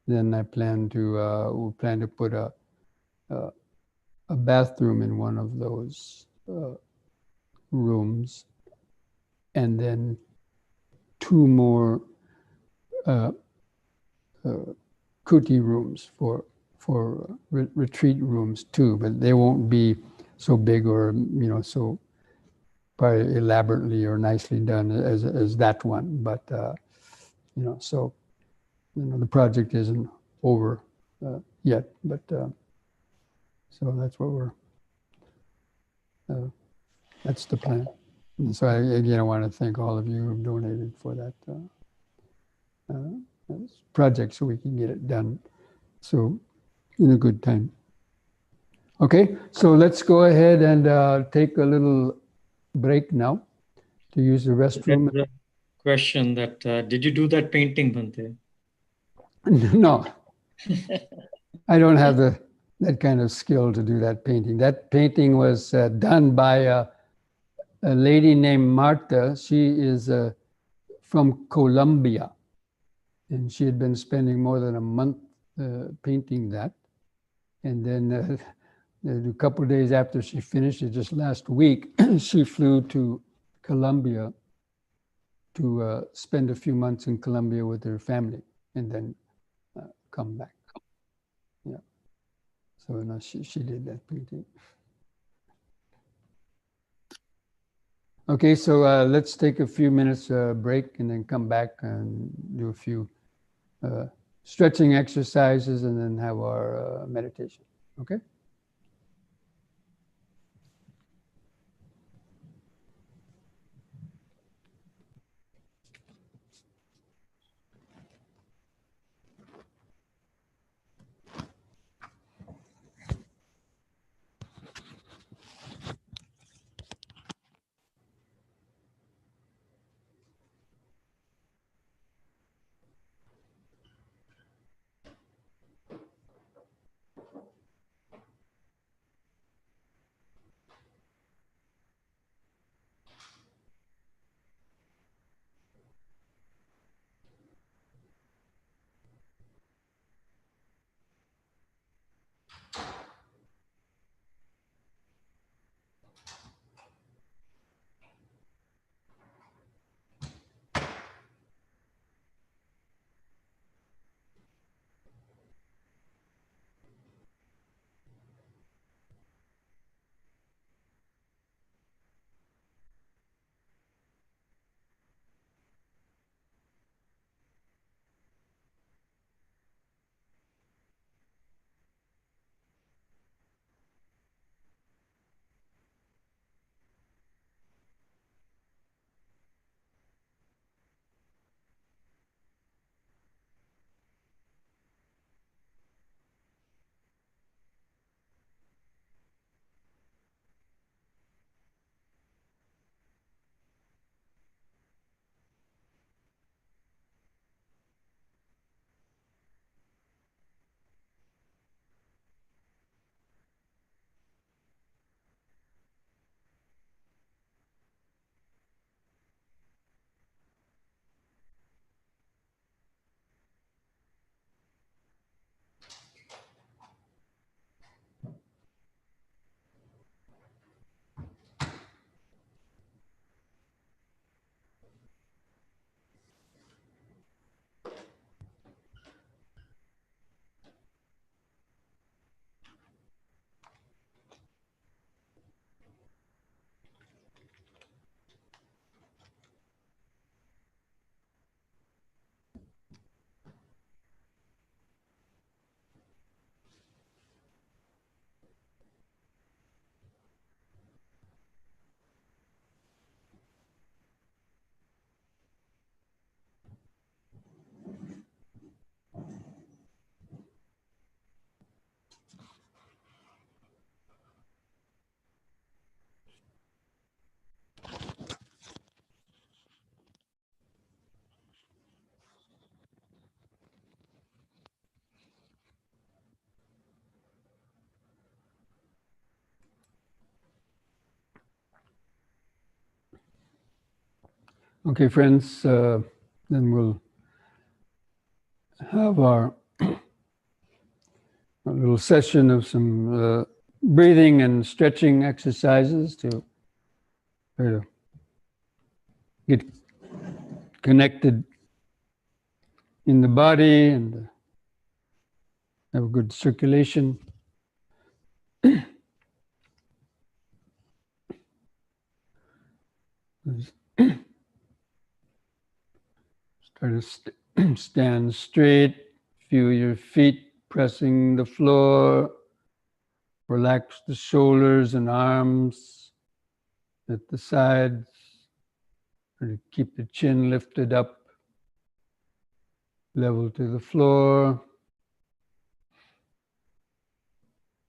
Then I plan to we plan to put a bathroom in one of those rooms, and then two more Couti rooms for retreat rooms too, but they won't be so big or so probably elaborately or nicely done as that one. But so the project isn't over yet. But so that's what we're. That's the plan. And so I want to thank all of you who've donated for that project, so we can get it done. So in a good time. Okay, so let's go ahead and take a little break now to use the restroom. The question that did you do that painting, Bhante? No, I don't have that kind of skill to do that painting. That painting was done by a lady named Martha. She is from Colombia, and she had been spending more than a month painting that. And then a couple of days after she finished it, just last week, she flew to Colombia to spend a few months in Colombia with her family, and then come back. Yeah. So no, she did that painting. Okay, so let's take a few minutes break and then come back and do a few stretching exercises and then have our meditation. Okay? Okay, friends, then we'll have our a little session of some breathing and stretching exercises to get connected in the body and have a good circulation. Try to stand straight, feel your feet pressing the floor, relax the shoulders and arms at the sides, try to keep the chin lifted up, level to the floor.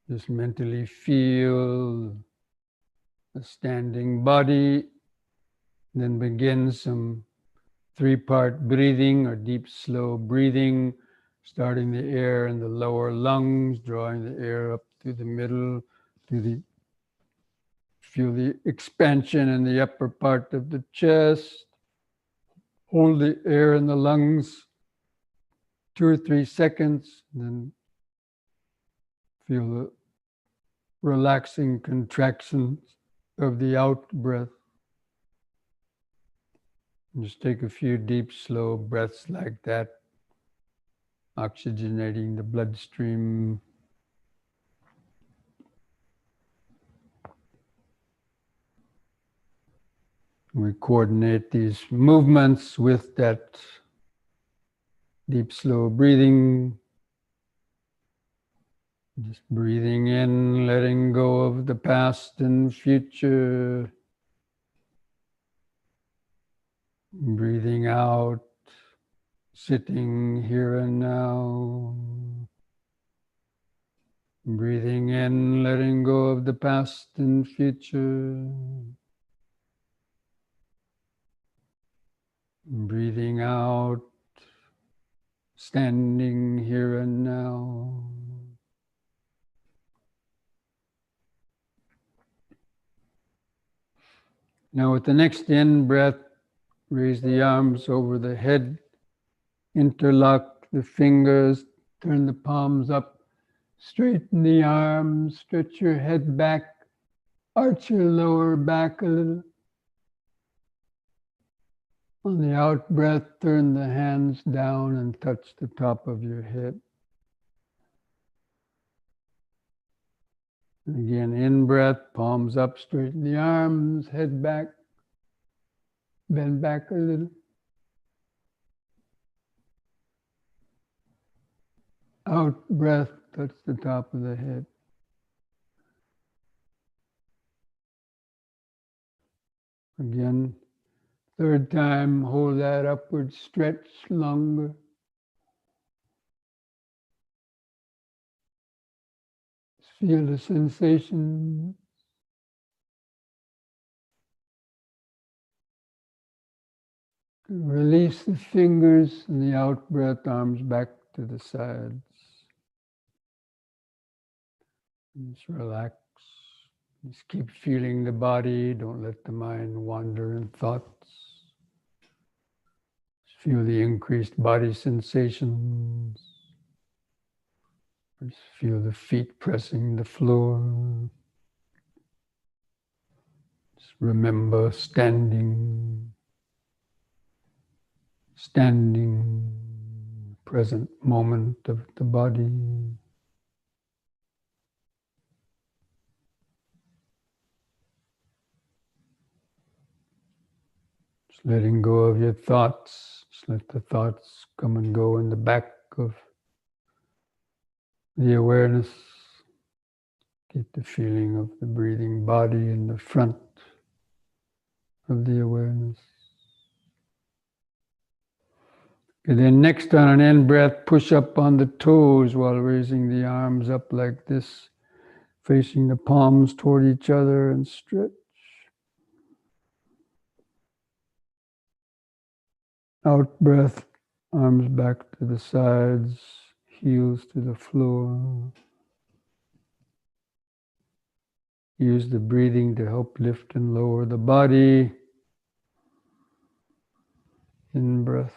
Just mentally feel a standing body, then begin some 3-part breathing or deep, slow breathing, starting the air in the lower lungs, drawing the air up through the middle, feel the expansion in the upper part of the chest. Hold the air in the lungs 2 or 3 seconds, then feel the relaxing contractions of the out breath. Just take a few deep, slow breaths like that, oxygenating the bloodstream. We coordinate these movements with that deep, slow breathing. Just breathing in, letting go of the past and future. Breathing out, sitting here and now. Breathing in, letting go of the past and future. Breathing out, standing here and now. Now with the next in-breath, raise the arms over the head, interlock the fingers, turn the palms up, straighten the arms, stretch your head back, arch your lower back a little. On the out breath, turn the hands down and touch the top of your head. And again, in breath, palms up, straighten the arms, head back, bend back a little. Out breath, touch the top of the head. Again, third time, hold that upward stretch longer. Feel the sensation. Release the fingers and the out breath, arms back to the sides. Just relax. Just keep feeling the body. Don't let the mind wander in thoughts. Just feel the increased body sensations. Just feel the feet pressing the floor. Just remember standing, present moment of the body. Just letting go of your thoughts. Just let the thoughts come and go in the back of the awareness. Get the feeling of the breathing body in the front of the awareness. And then next on an in-breath, push up on the toes while raising the arms up like this, facing the palms toward each other and stretch. Out breath, arms back to the sides, heels to the floor. Use the breathing to help lift and lower the body. In-breath.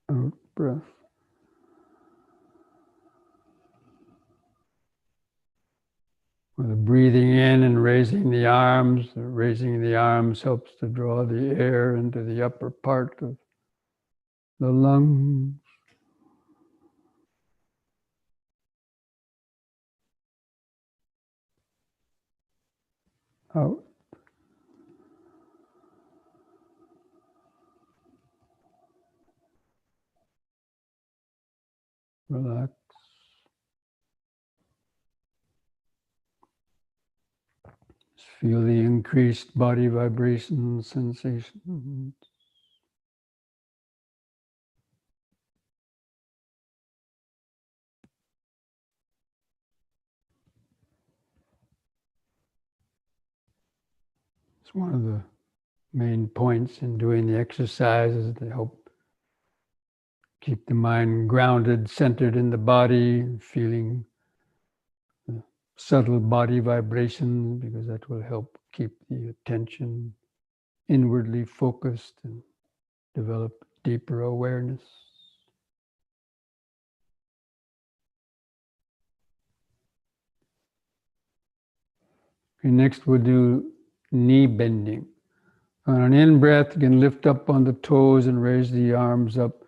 Out-breath. With the breathing in and raising the arms. Raising the arms helps to draw the air into the upper part of the lungs. Out. Relax. Just feel the increased body vibration sensations. It's one of the main points in doing the exercises to help keep the mind grounded, centered in the body, feeling the subtle body vibration, because that will help keep the attention inwardly focused and develop deeper awareness. Okay, next we'll do knee bending. On an in-breath, you can lift up on the toes and raise the arms up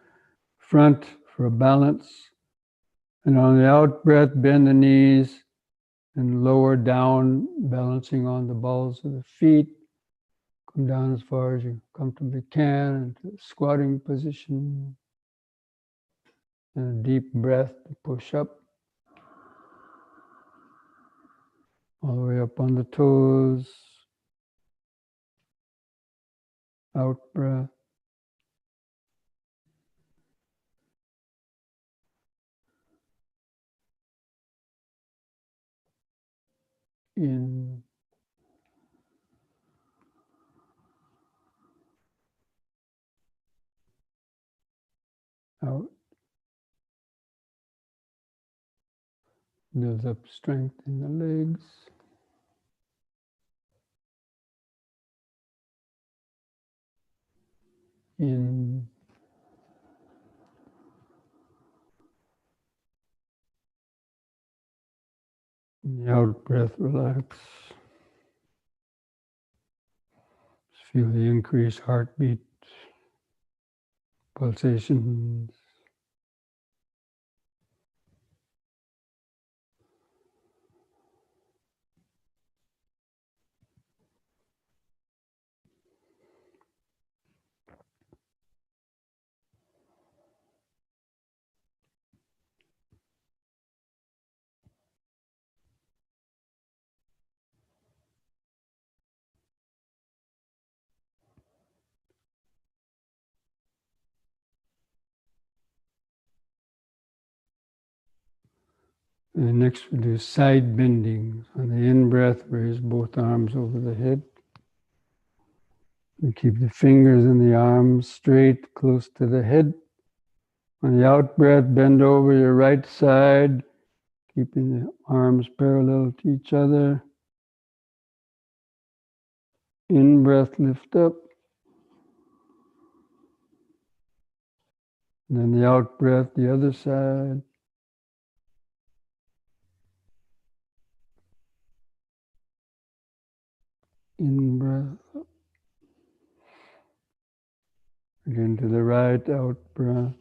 front for a balance. And on the out-breath, bend the knees and lower down, balancing on the balls of the feet. Come down as far as you comfortably can into the squatting position. And a deep breath to push up. All the way up on the toes. Out breath. In. Out. Builds up strength in the legs. In. The out breath, relax. Just feel the increased heartbeat, pulsations. And next we do side bending. On the in-breath, raise both arms over the head. And keep the fingers and the arms straight, close to the head. On the out-breath, bend over your right side, keeping the arms parallel to each other. In-breath, lift up. And then the out-breath, the other side. In-breath. Again to the right, out-breath.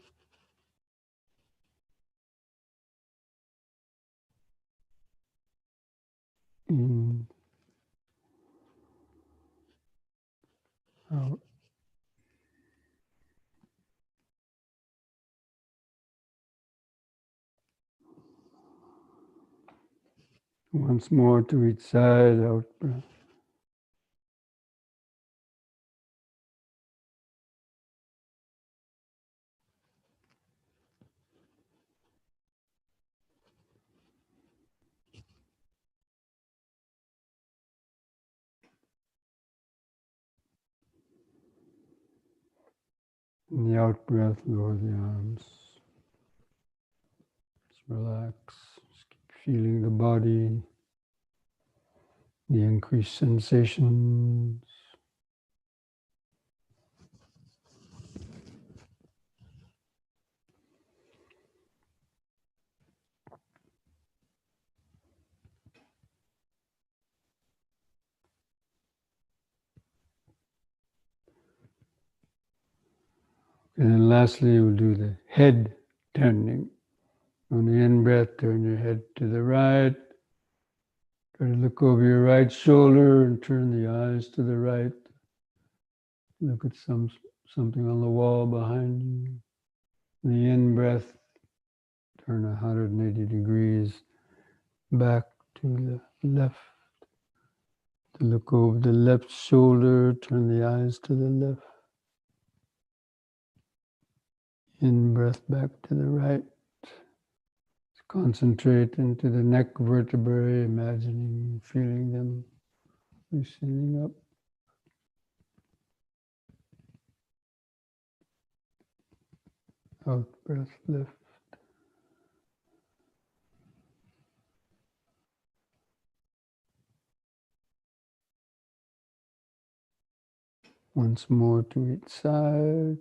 In. Out. Once more to each side, out-breath. And the out-breath, lower the arms. Just relax. Just keep feeling the body, the increased sensations. And then lastly, we'll do the head turning. On the in-breath, turn your head to the right. Try to look over your right shoulder and turn the eyes to the right. Look at something on the wall behind you. The in-breath, turn 180 degrees back to the left. To look over the left shoulder, turn the eyes to the left. In-breath back to the right. Concentrate into the neck vertebrae, imagining, feeling them loosening up. Out breath, lift. Once more to each side.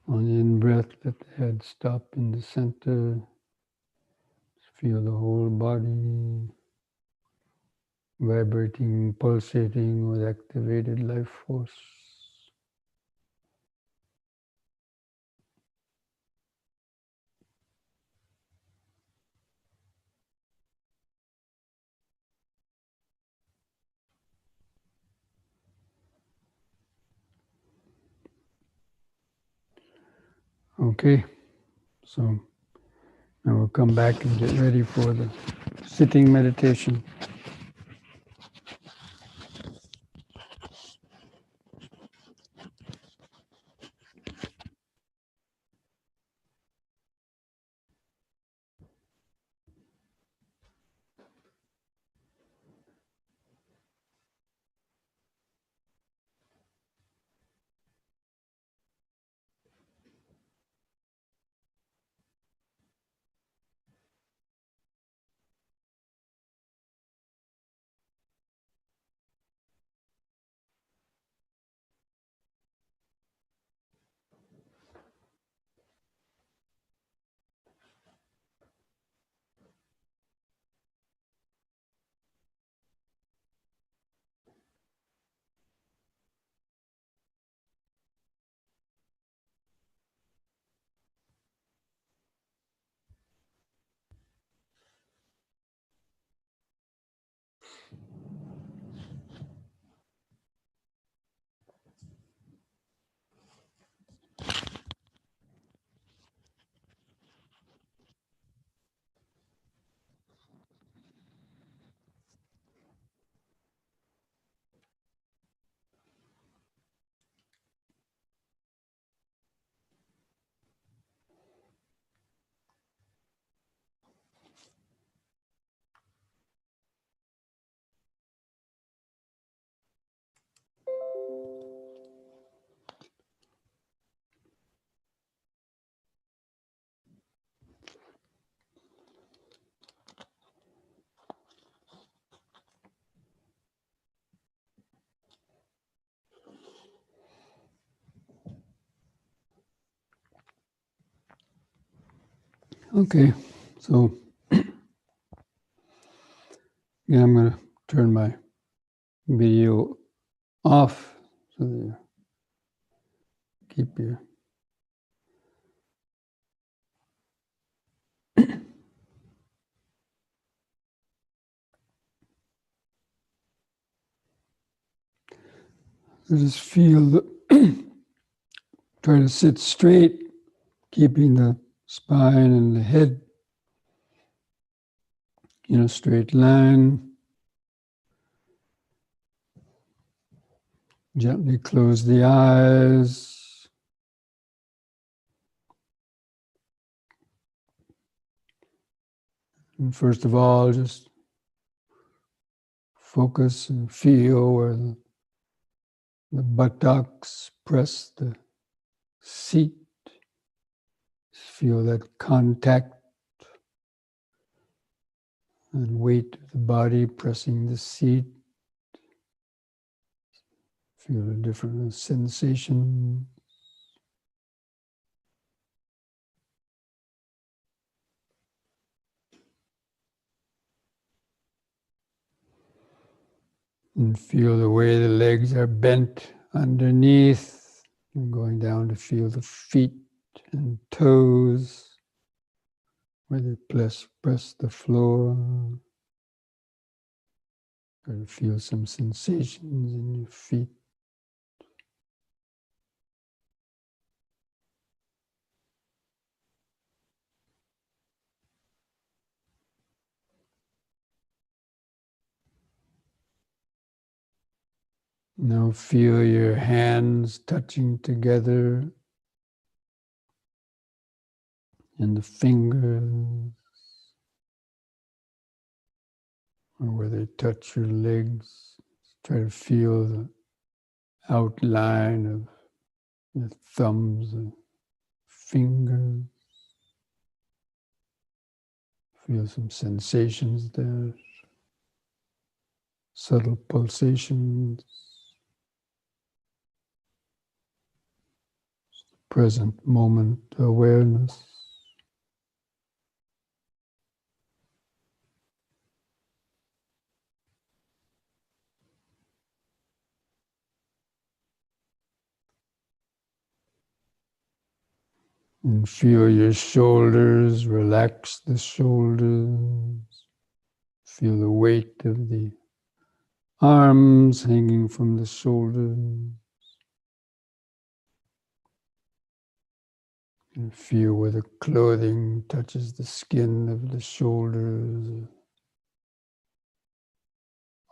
On the in-breath, let the head stop in the center. Feel the whole body vibrating, pulsating with activated life force. Okay, so now we'll come back and get ready for the sitting meditation. Okay, so yeah, I'm going to turn my video off so that you keep your just feel the try to sit straight, keeping the spine and the head in a straight line. Gently close the eyes. And first of all, just focus and feel where the buttocks press the seat. Feel that contact and weight of the body pressing the seat. Feel a different sensation. And feel the way the legs are bent underneath. And going down to feel the feet and toes, where they press the floor. Try to feel some sensations in your feet. Now feel your hands touching together and the fingers, or where they touch your legs. Try to feel the outline of your thumbs and fingers. Feel some sensations there, subtle pulsations. Present moment awareness. And feel your shoulders, relax the shoulders. Feel the weight of the arms hanging from the shoulders. And feel where the clothing touches the skin of the shoulders,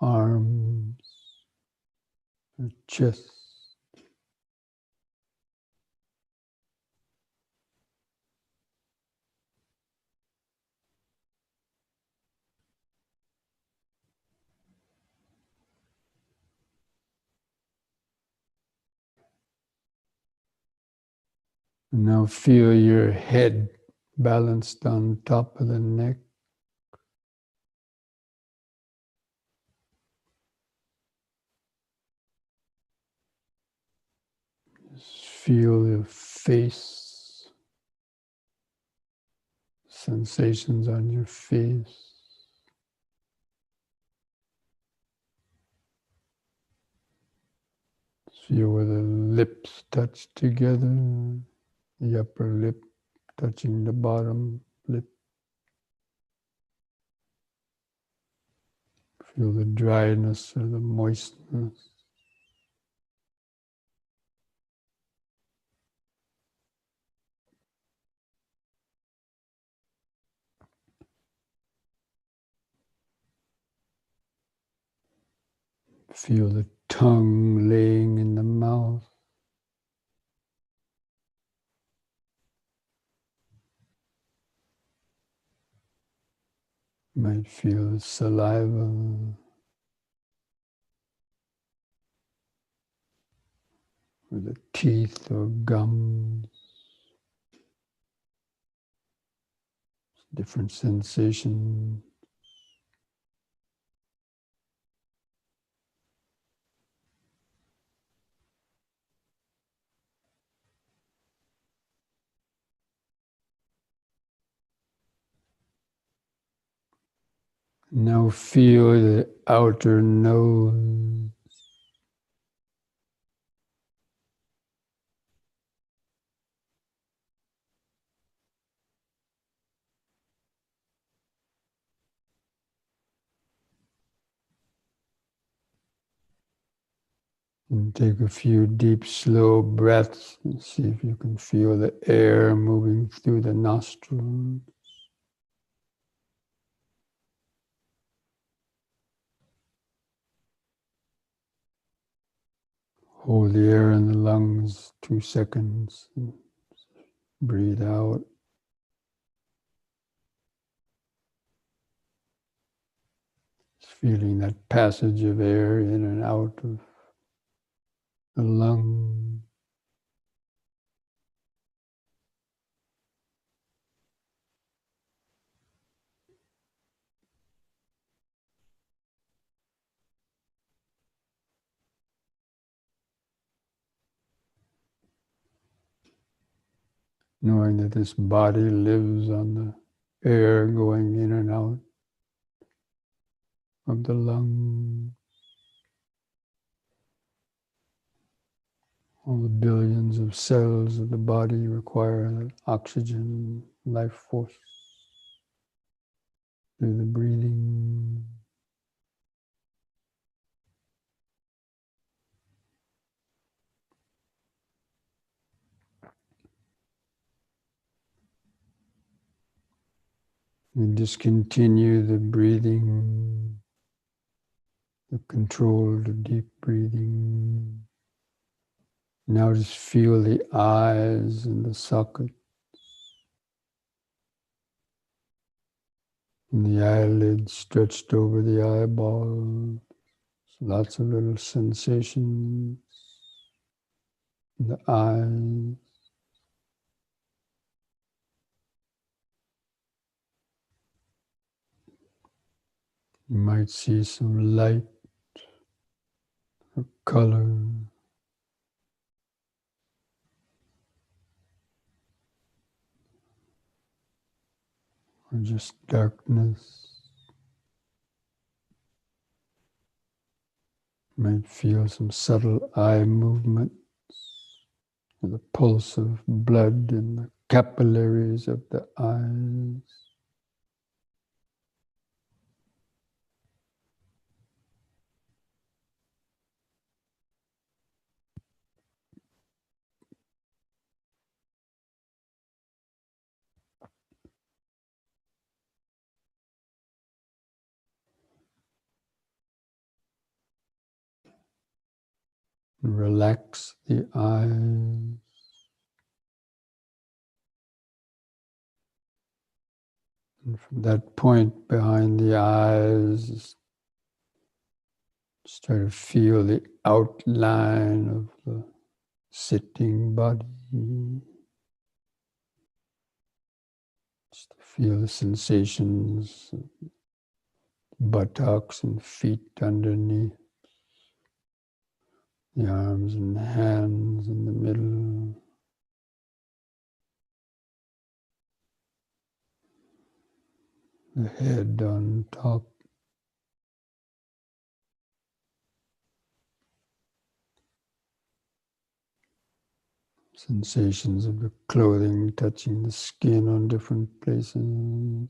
arms, the chest. And now feel your head balanced on top of the neck. Just feel your face, sensations on your face. Feel where the lips touch together, the upper lip touching the bottom lip. Feel the dryness or the moistness. Feel the tongue laying in the mouth. You might feel saliva or the teeth or gums. Different sensations. Now feel the outer nose. And take a few deep, slow breaths and see if you can feel the air moving through the nostrils. Hold the air in the lungs 2 seconds. Breathe out. feeling that passage of air in and out of the lung. Knowing that this body lives on the air going in and out of the lung. All the billions of cells of the body require oxygen, life force through the breathing. And discontinue the breathing, the controlled deep breathing. Now just feel the eyes and the socket, and the eyelids stretched over the eyeballs. Lots of little sensations in the eyes. You might see some light or color, or just darkness. You might feel some subtle eye movements, or the pulse of blood in the capillaries of the eyes. Relax the eyes. And from that point behind the eyes, just try to feel the outline of the sitting body. Just to feel the sensations of buttocks and feet underneath. The arms and hands in the middle. The head on top. Sensations of the clothing touching the skin on different places. You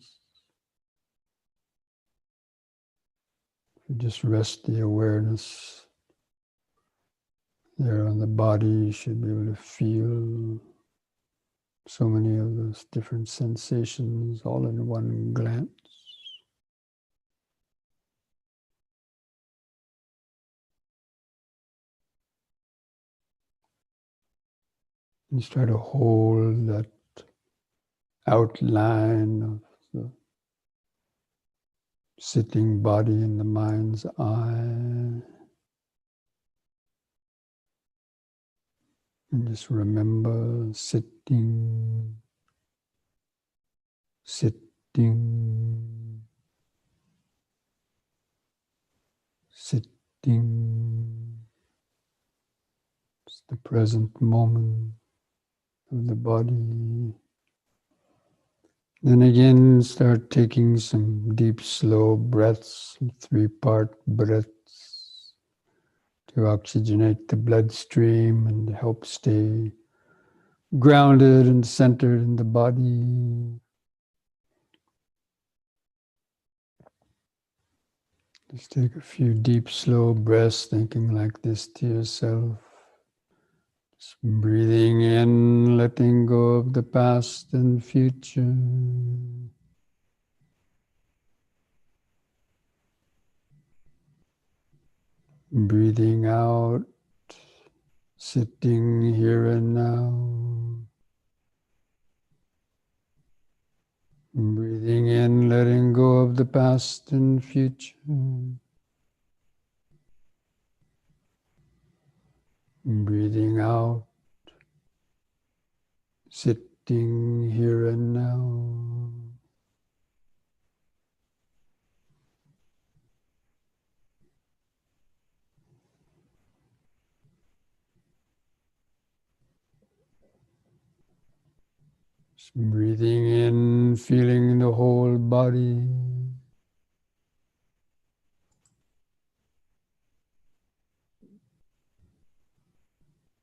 just rest the awareness there on the body. You should be able to feel so many of those different sensations all in one glance. And just try to hold that outline of the sitting body in the mind's eye. And just remember sitting, sitting, sitting. It's the present moment of the body. Then again, start taking some deep, slow breaths, 3-part breaths to oxygenate the bloodstream and help stay grounded and centered in the body. Just take a few deep, slow breaths, thinking like this to yourself. Just breathing in, letting go of the past and future. Breathing out, sitting here and now. Breathing in, letting go of the past and future. Breathing out, sitting here and now. Breathing in, feeling the whole body.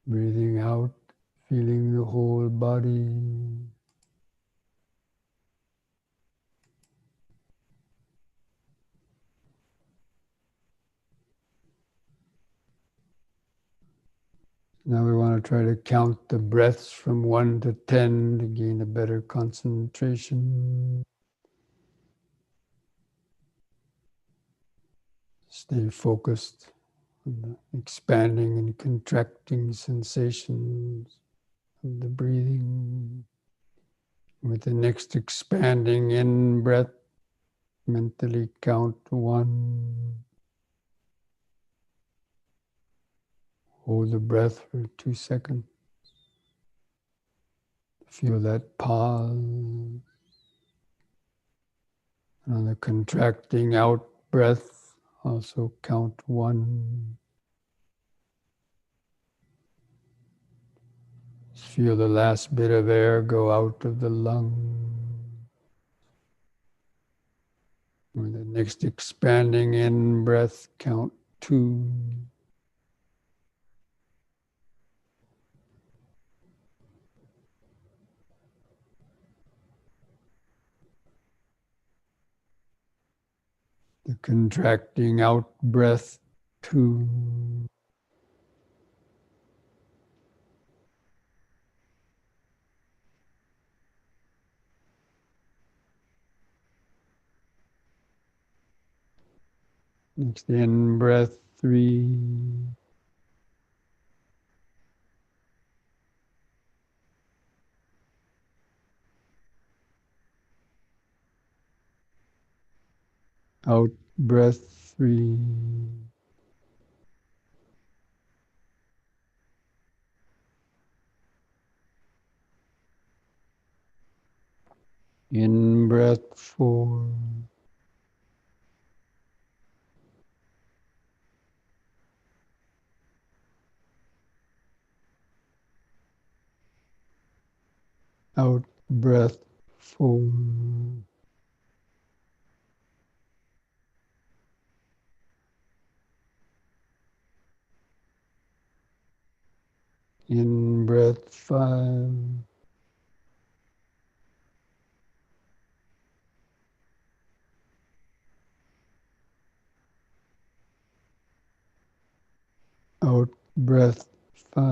Breathing out, feeling the whole body. Now we want to try to count the breaths from 1 to 10 to gain a better concentration. Stay focused on the expanding and contracting sensations of the breathing. With the next expanding in breath, mentally count 1. Hold the breath for 2 seconds. Feel that pause. And on the contracting out breath, also count 1. Just feel the last bit of air go out of the lung. With the next expanding in breath, count 2. The contracting out breath, 2. Next in breath, 3. Out breath, 3. In breath, 4. Out breath, 4. In breath, 5. Out breath, 5.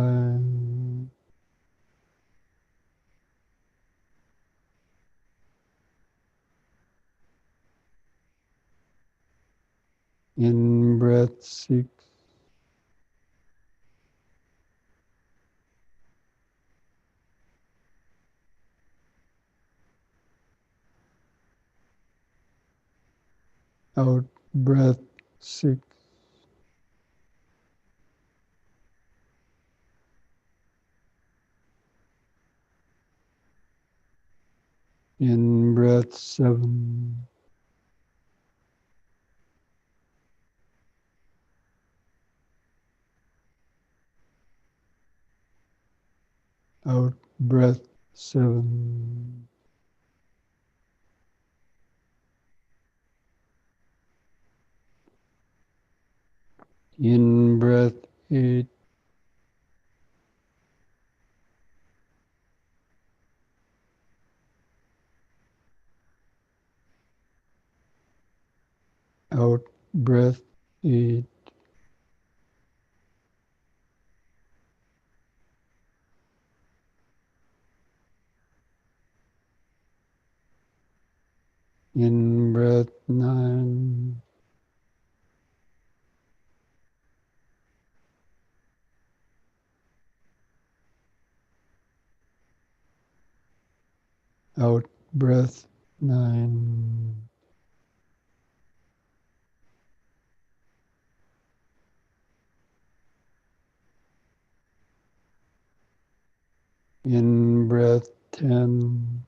In breath, 6. Out breath, 6. In breath, 7. Out breath, 7. In breath, 8. Out breath, 8. In breath, 9. Out breath, 9. In breath 10.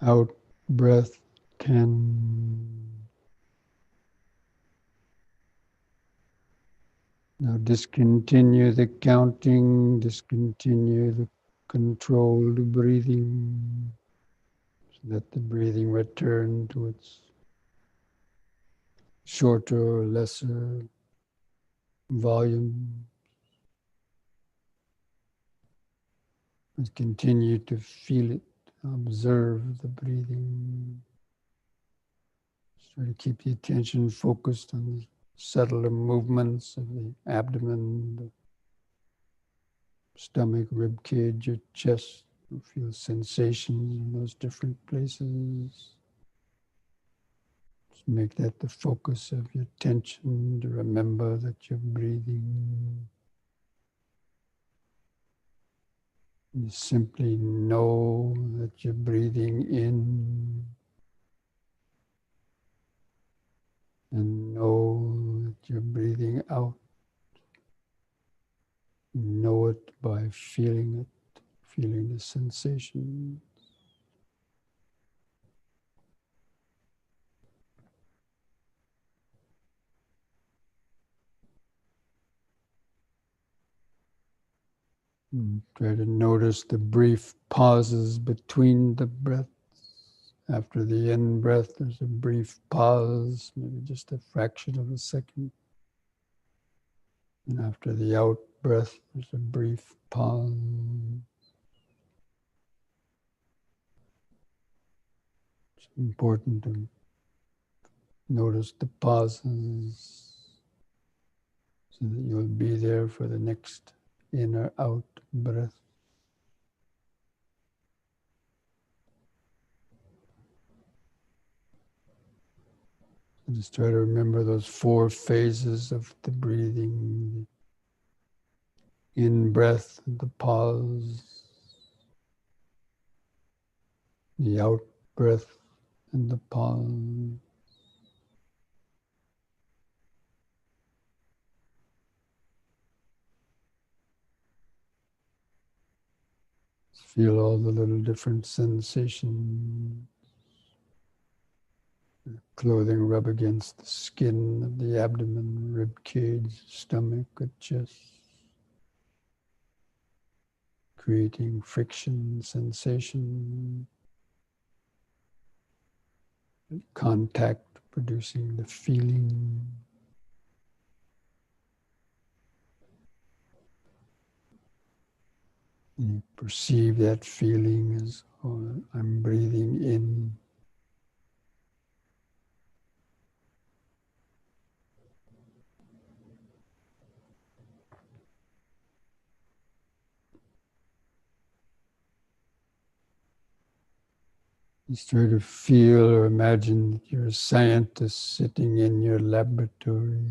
Out breath 10. Now discontinue the counting, discontinue the controlled breathing. Let the breathing return to its shorter or lesser volume. And continue to feel it, observe the breathing. Try to keep the attention focused on the subtler movements of the abdomen, the stomach, rib cage, your chest. You feel sensations in those different places. Just make that the focus of your attention, to remember that you're breathing. You simply know that you're breathing in and know that you're breathing out. Know it by feeling it, feeling the sensation. And try to notice the brief pauses between the breaths. After the in breath, there's a brief pause, maybe just a fraction of a second. And after the out breath, there's a brief pause. It's important to notice the pauses so that you'll be there for the next in or out breath. So just try to remember those 4 phases of the breathing. The in breath, the pause, the out breath, and the pause. Feel all the little different sensations. The clothing rub against the skin of the abdomen, rib cage, stomach, or chest, creating friction, sensation, contact, producing the feeling. And you perceive that feeling as, oh, I'm breathing in. Just try to feel or imagine that you're a scientist sitting in your laboratory.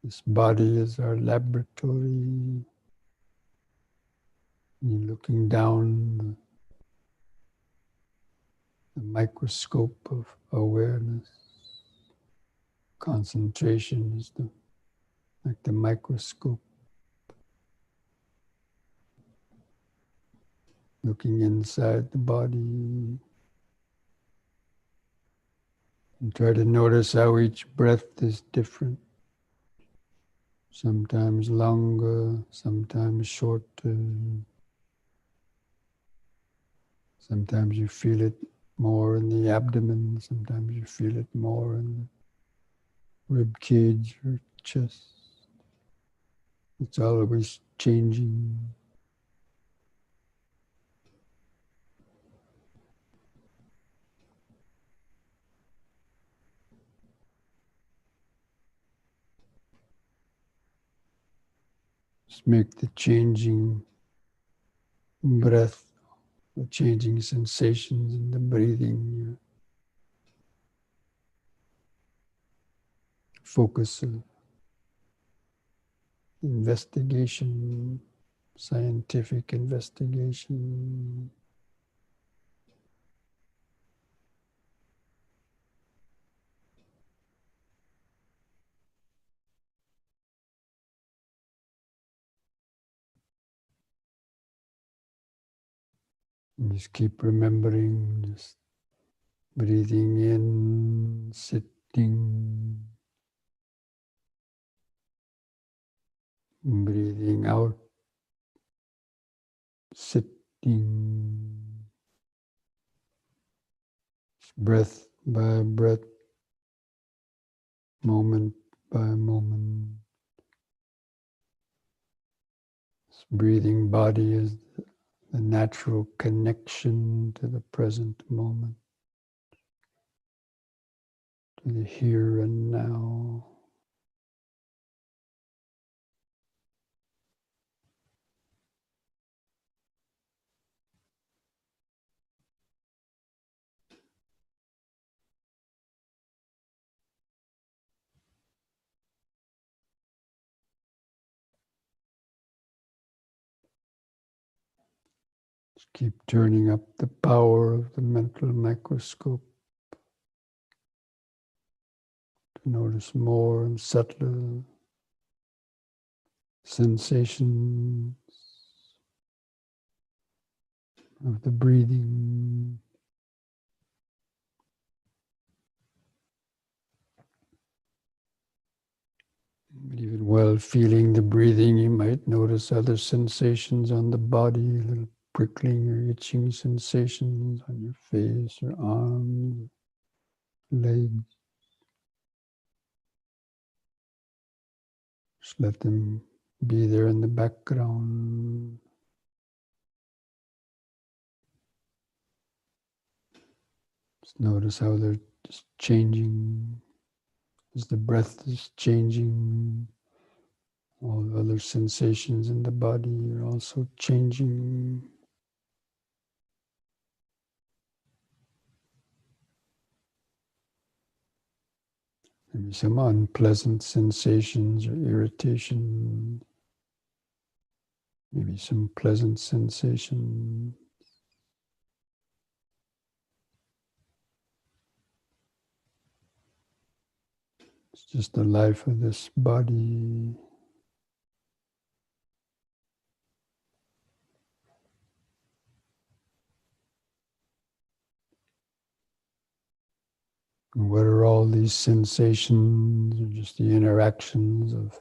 This body is our laboratory. You're looking down the microscope of awareness. Concentration is like the microscope. Looking inside the body. And try to notice how each breath is different. Sometimes longer, sometimes shorter. Sometimes you feel it more in the abdomen, sometimes you feel it more in the rib cage or chest. It's always changing. Just make the changing breath, the changing sensations in the breathing, your focus of investigation, scientific investigation. Just keep remembering, just breathing in, sitting, breathing out, sitting, breath by breath, moment by moment. This breathing body is the natural connection to the present moment, to the here and now. Just keep turning up the power of the mental microscope to notice more and subtler sensations of the breathing. Even while feeling the breathing, you might notice other sensations on the body, little prickling or itching sensations on your face or arms, legs. Just let them be there in the background. Just notice how they're just changing. As the breath is changing, all the other sensations in the body are also changing. Maybe some unpleasant sensations or irritation. Maybe some pleasant sensation. It's just the life of this body. And what are all these sensations? Or just the interactions of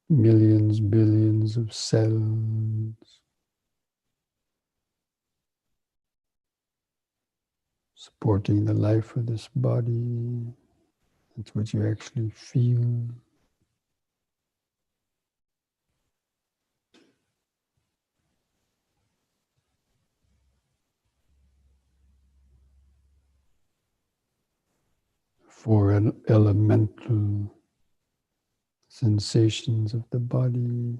millions, billions of cells. Supporting the life of this body. That's what you actually feel. Four elemental sensations of the body.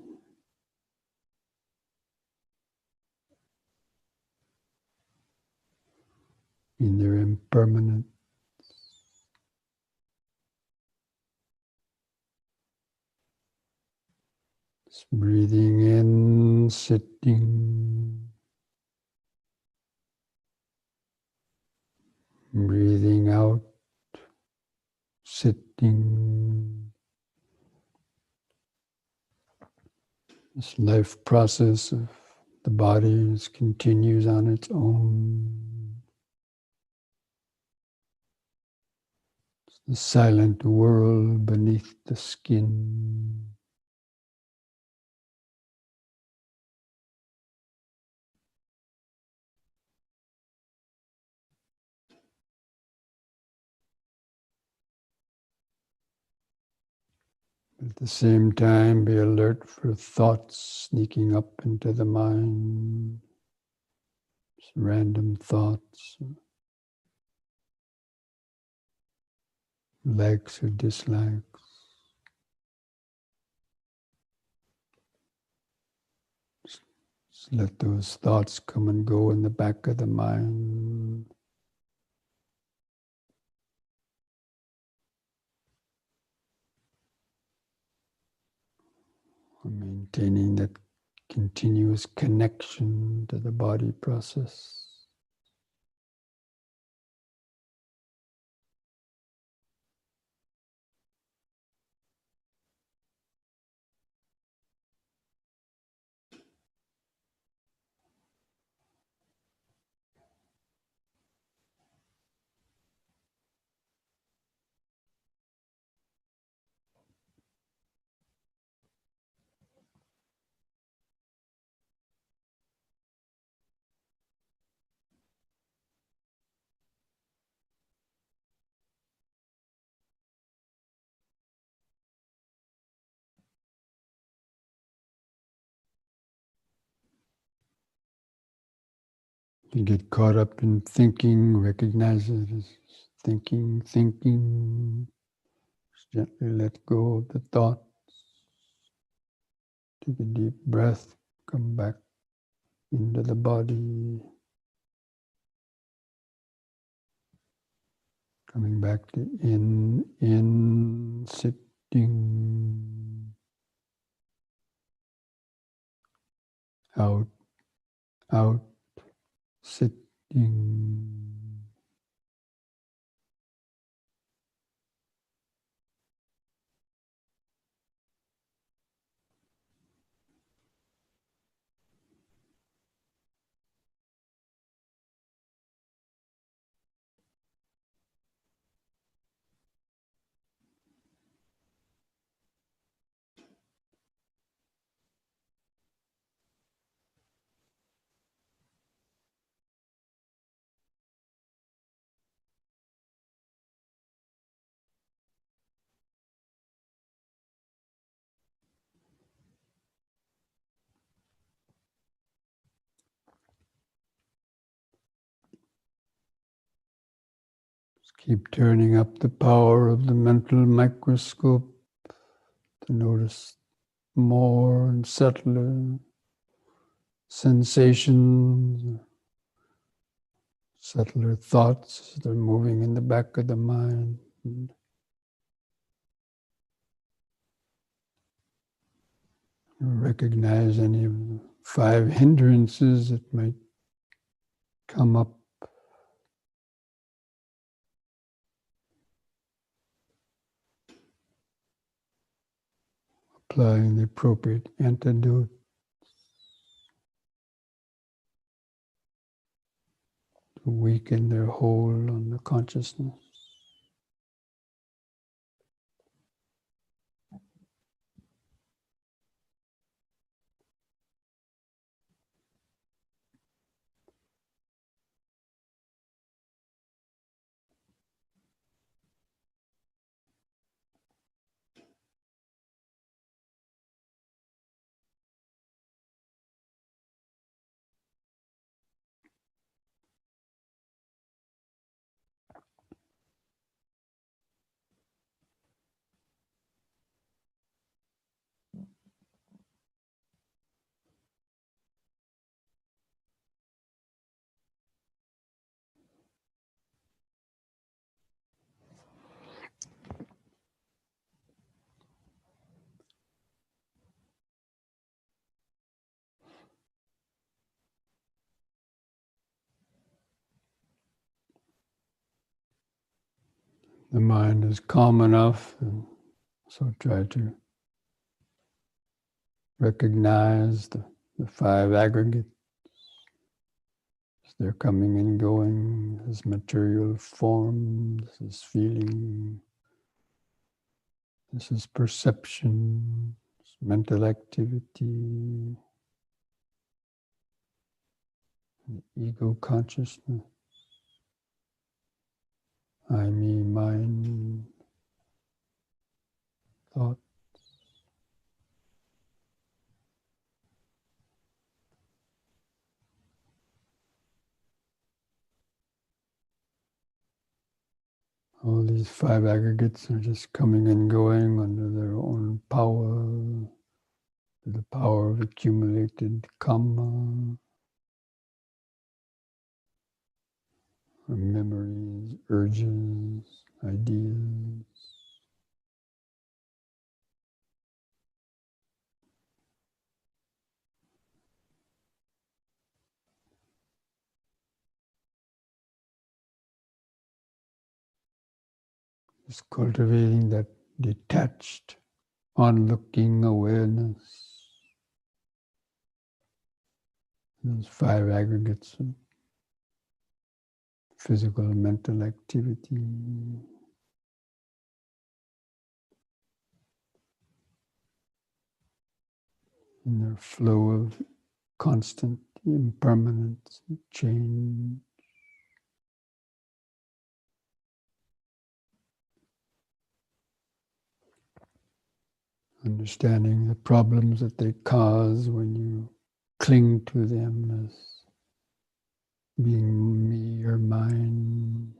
In their impermanence. Just breathing in, sitting. Breathing out, sitting. This life process of the body continues on its own. It's the silent world beneath the skin. At the same time, be alert for thoughts sneaking up into the mind. Just random thoughts, likes or dislikes. Just let those thoughts come and go in the back of the mind. Maintaining that continuous connection to the body process. you get caught up in thinking, recognize it as thinking. Just gently let go of the thoughts. Take a deep breath, come back into the body. Coming back to in, sitting. Out, sitting. Keep turning up the power of the mental microscope to notice more and subtler sensations, subtler thoughts that are moving in the back of the mind. And recognize any of the 5 hindrances that might come up. Applying the appropriate antidote. To weaken their hold on the consciousness. The mind is calm enough, and so try to recognize the 5 aggregates as they're coming and going, as material form, this is feeling, this is perception, this is mental activity, ego consciousness, I, me, mine, thought. All these 5 aggregates are just coming and going under their own power, the power of accumulated karma, or memories, urges, ideas. Just cultivating that detached, onlooking awareness. Those 5 aggregates of physical and mental activity. In their flow of constant impermanence, change. Understanding the problems that they cause when you cling to them as being me or mine.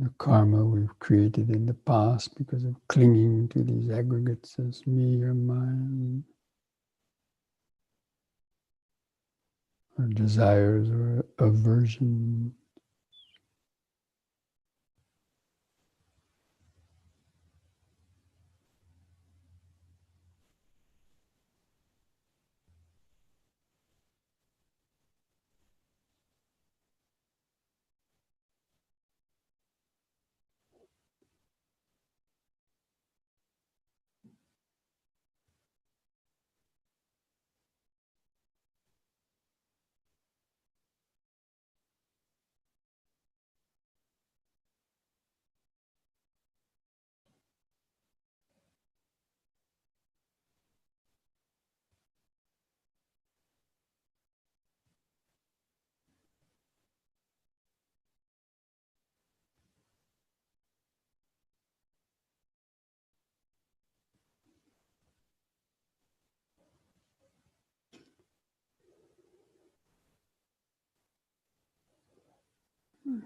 The karma we've created in the past because of clinging to these aggregates as me or mine, or desires or aversion.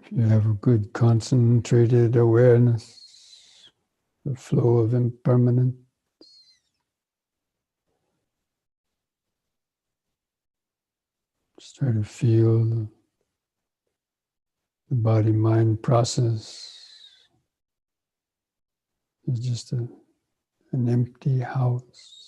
If you have a good concentrated awareness, the flow of impermanence, just try to feel the body-mind process is just an empty house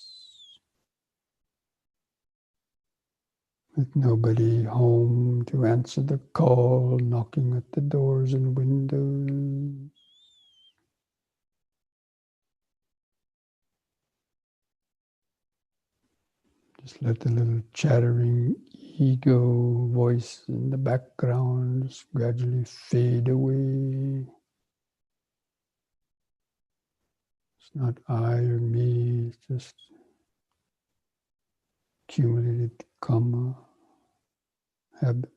with nobody home to answer the call, knocking at the doors and windows. Just let the little chattering ego voice in the background just gradually fade away. It's not I or me, it's just accumulated karma, habits.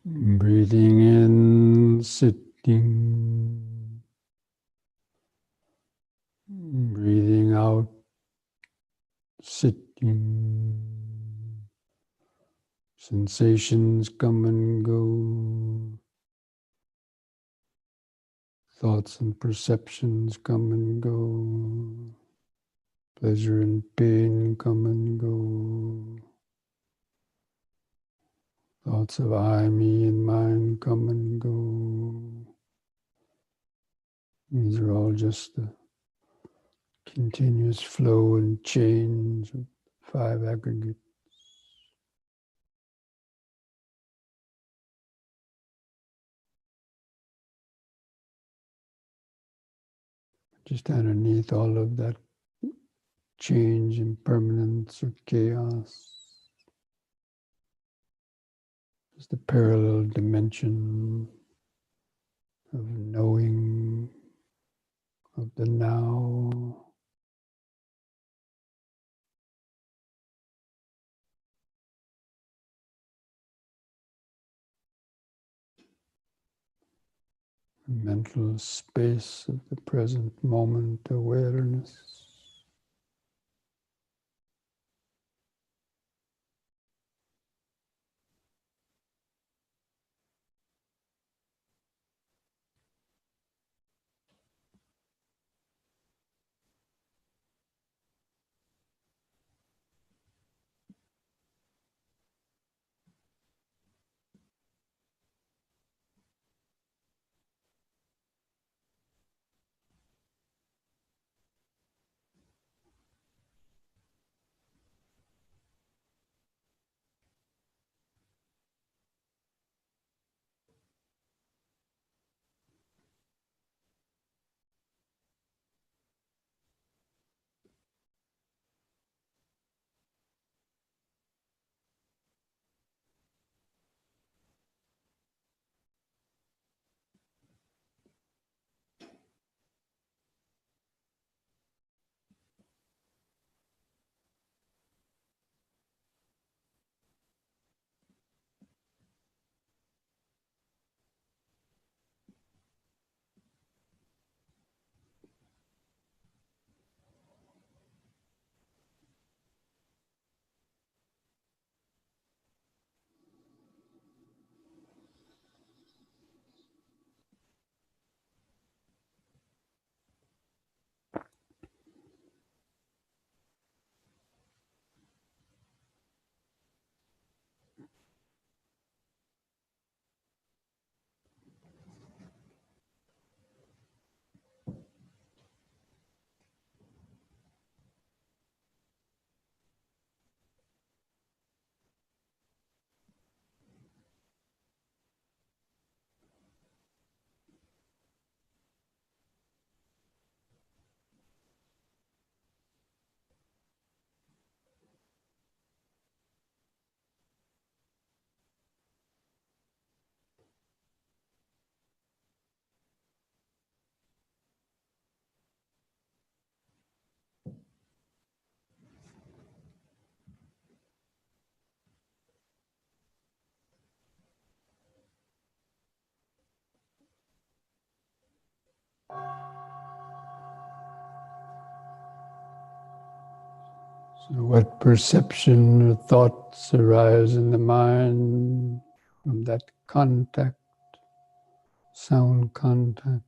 Breathing in, sitting. Breathing out, sitting. Sensations come and go. Thoughts and perceptions come and go. Pleasure and pain come and go. Thoughts of I, me, and mine come and go. These are all just the continuous flow and change of five aggregates. just underneath all of that change, impermanence, or chaos, is the parallel dimension of knowing, of the now. Mental space of the present moment awareness. So what perception or thoughts arise in the mind from that contact, sound contact?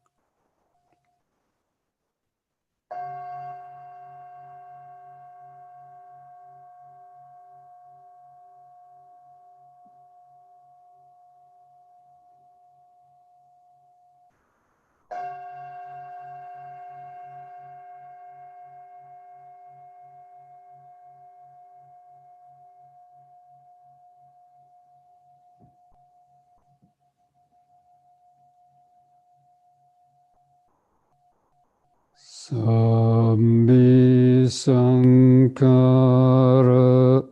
Sabbi sankhara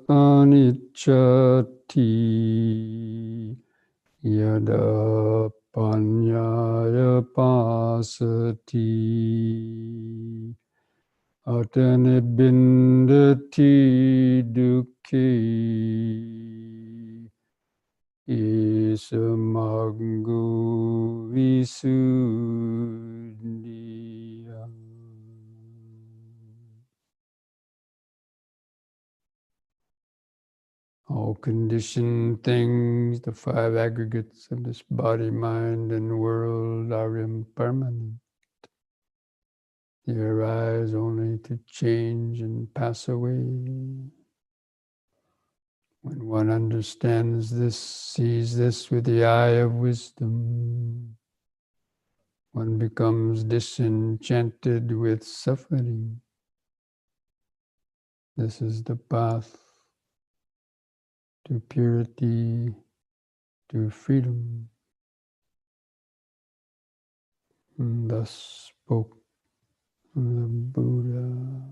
anicchati yada panyaya pasati atane bindati dukhi isamagu visuddhiya. All conditioned things, the five aggregates of this body, mind, and world are impermanent. They arise only to change and pass away. When one understands this, sees this with the eye of wisdom, one becomes disenchanted with suffering. This is the path to purity, to freedom. And thus spoke from the Buddha.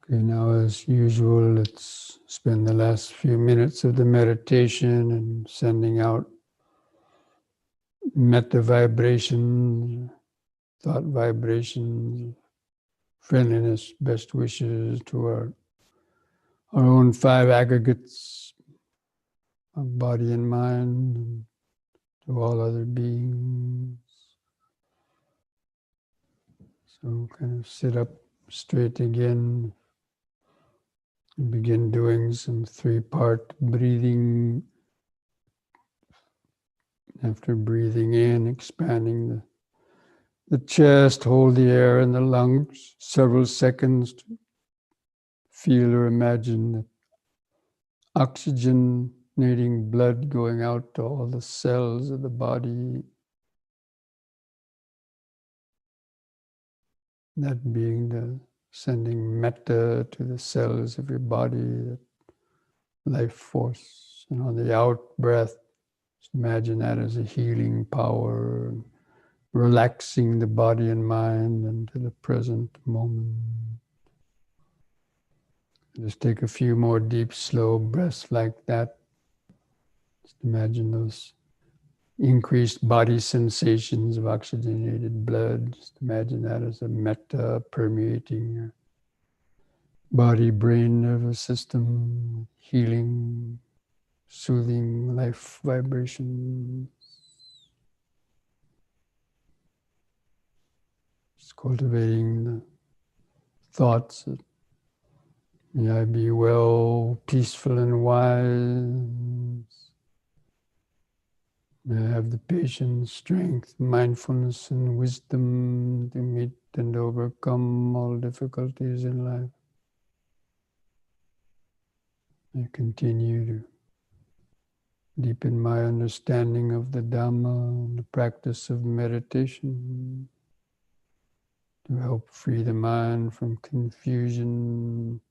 Okay, now as usual, let's spend the last few minutes of the meditation and sending out metta vibrations, thought vibrations, friendliness, best wishes to our own 5 aggregates of body and mind, and to all other beings. So kind of sit up straight again and begin doing some 3-part breathing. After breathing in, expanding the chest, hold the air in the lungs several seconds to feel or imagine that oxygenating blood going out to all the cells of the body. That being the sending metta to the cells of your body, that life force. And on the out breath, just imagine that as a healing power, relaxing the body and mind into the present moment. Just take a few more deep, slow breaths like that. Just imagine those increased body sensations of oxygenated blood. Just imagine that as a metta permeating your body, brain, nervous system, healing, soothing life vibration. Just cultivating the thoughts that may I be well, peaceful and wise. May I have the patience, strength, mindfulness and wisdom to meet and overcome all difficulties in life. I continue to deepen my understanding of the Dhamma and the practice of meditation to help free the mind from confusion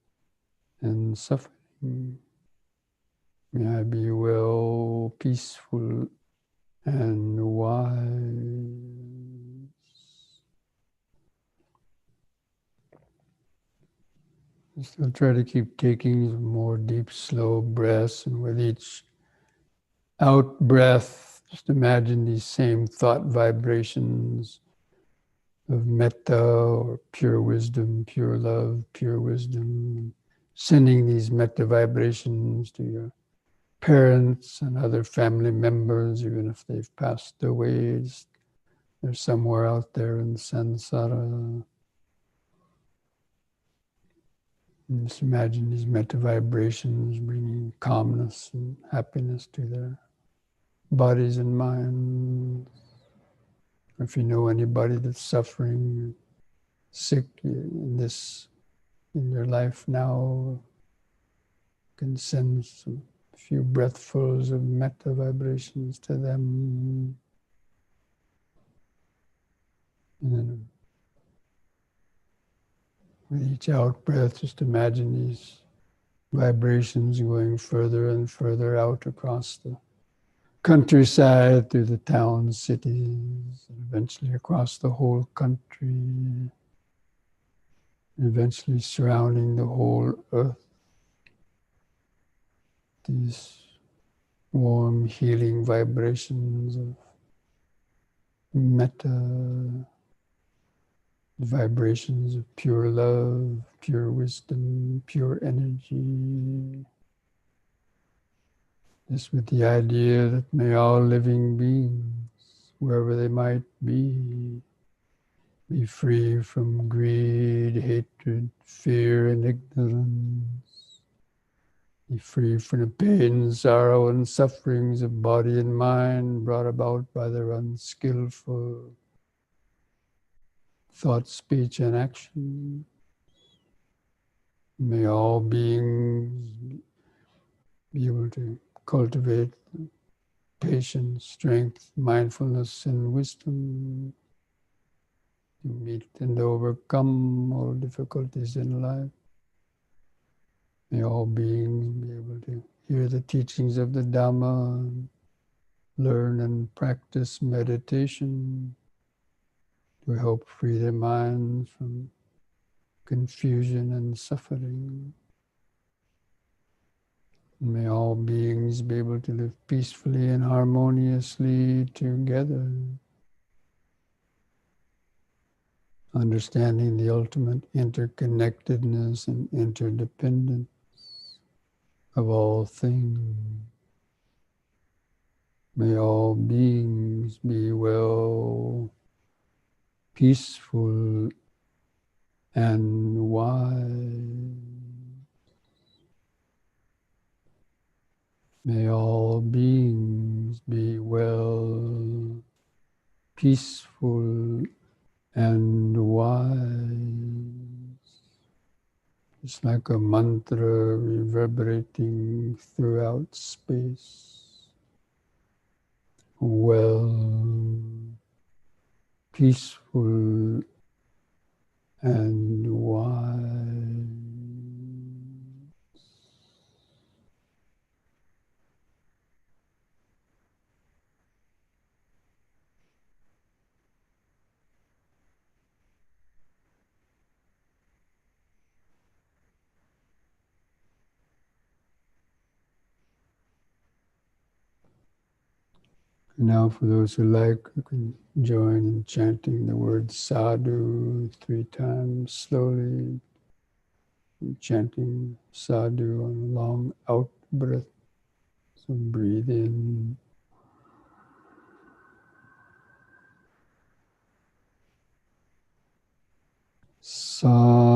and suffering. May I be well, peaceful, and wise. Still try to keep taking more deep, slow breaths, and with each out breath, just imagine these same thought vibrations of metta or pure wisdom, pure love, pure wisdom, sending these metta vibrations to your parents and other family members, even if they've passed away. They're somewhere out there in samsara. And just imagine these metta vibrations bringing calmness and happiness to their bodies and minds. If you know anybody that's suffering, sick in your life now, you can send a few breathfuls of metta vibrations to them. And then with each out breath, just imagine these vibrations going further and further out across the countryside, through the towns, cities, and eventually across the whole country, and eventually surrounding the whole earth. These warm, healing vibrations of metta, vibrations of pure love, pure wisdom, pure energy. Just with the idea that may all living beings, wherever they might be free from greed, hatred, fear, and ignorance. Be free from the pain, sorrow, and sufferings of body and mind brought about by their unskillful thought, speech, and action. May all beings be able to cultivate patience, strength, mindfulness, and wisdom to meet and overcome all difficulties in life. May all beings be able to hear the teachings of the Dhamma, learn and practice meditation to help free their minds from confusion and suffering. May all beings be able to live peacefully and harmoniously together, understanding the ultimate interconnectedness and interdependence of all things. May all beings be well, peaceful, and wise. May all beings be well, peaceful, and wise. It's like a mantra reverberating throughout space. Well, peaceful, and wise. Now, for those who like, you can join in chanting the word sadhu 3 times slowly, chanting sadhu on a long out breath. So breathe in. Sadhu.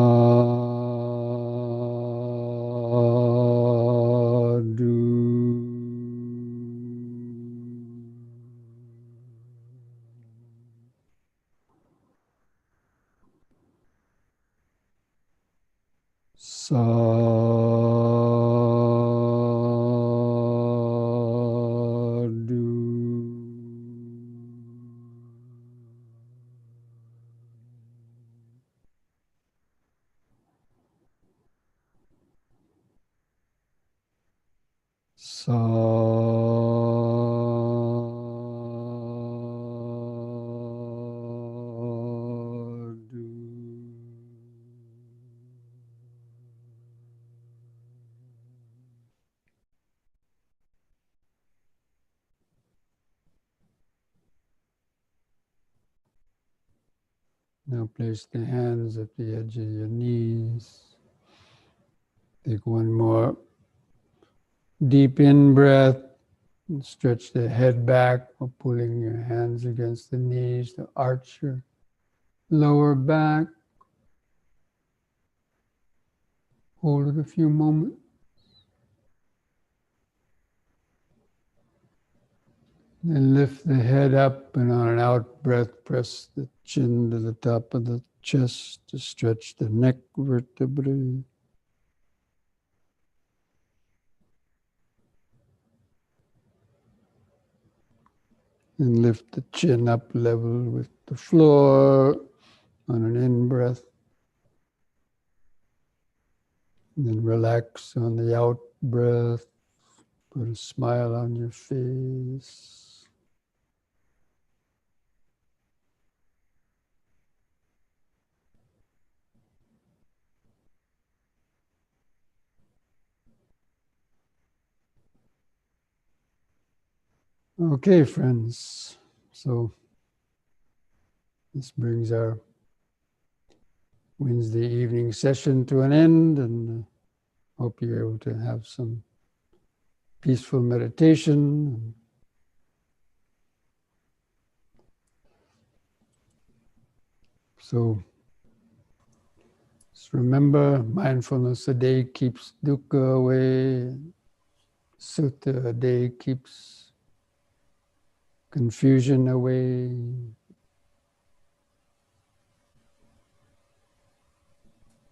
Sadhu. Sadhu. Now place the hands at the edge of your knees. Take one more deep in breath and stretch the head back while pulling your hands against the knees to arch your lower back. Hold it a few moments. Then lift the head up, and on an out breath, press the chin to the top of the chest to stretch the neck vertebrae. And lift the chin up level with the floor on an in-breath. And then relax on the out-breath. Put a smile on your face. Okay, friends. So this brings our Wednesday evening session to an end, and hope you're able to have some peaceful meditation. So just remember, mindfulness a day keeps dukkha away. Sutta a day keeps confusion away.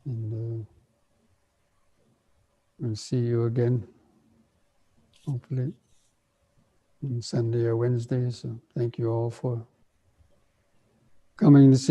And we'll see you again, hopefully, on Sunday or Wednesday. So thank you all for coming this evening.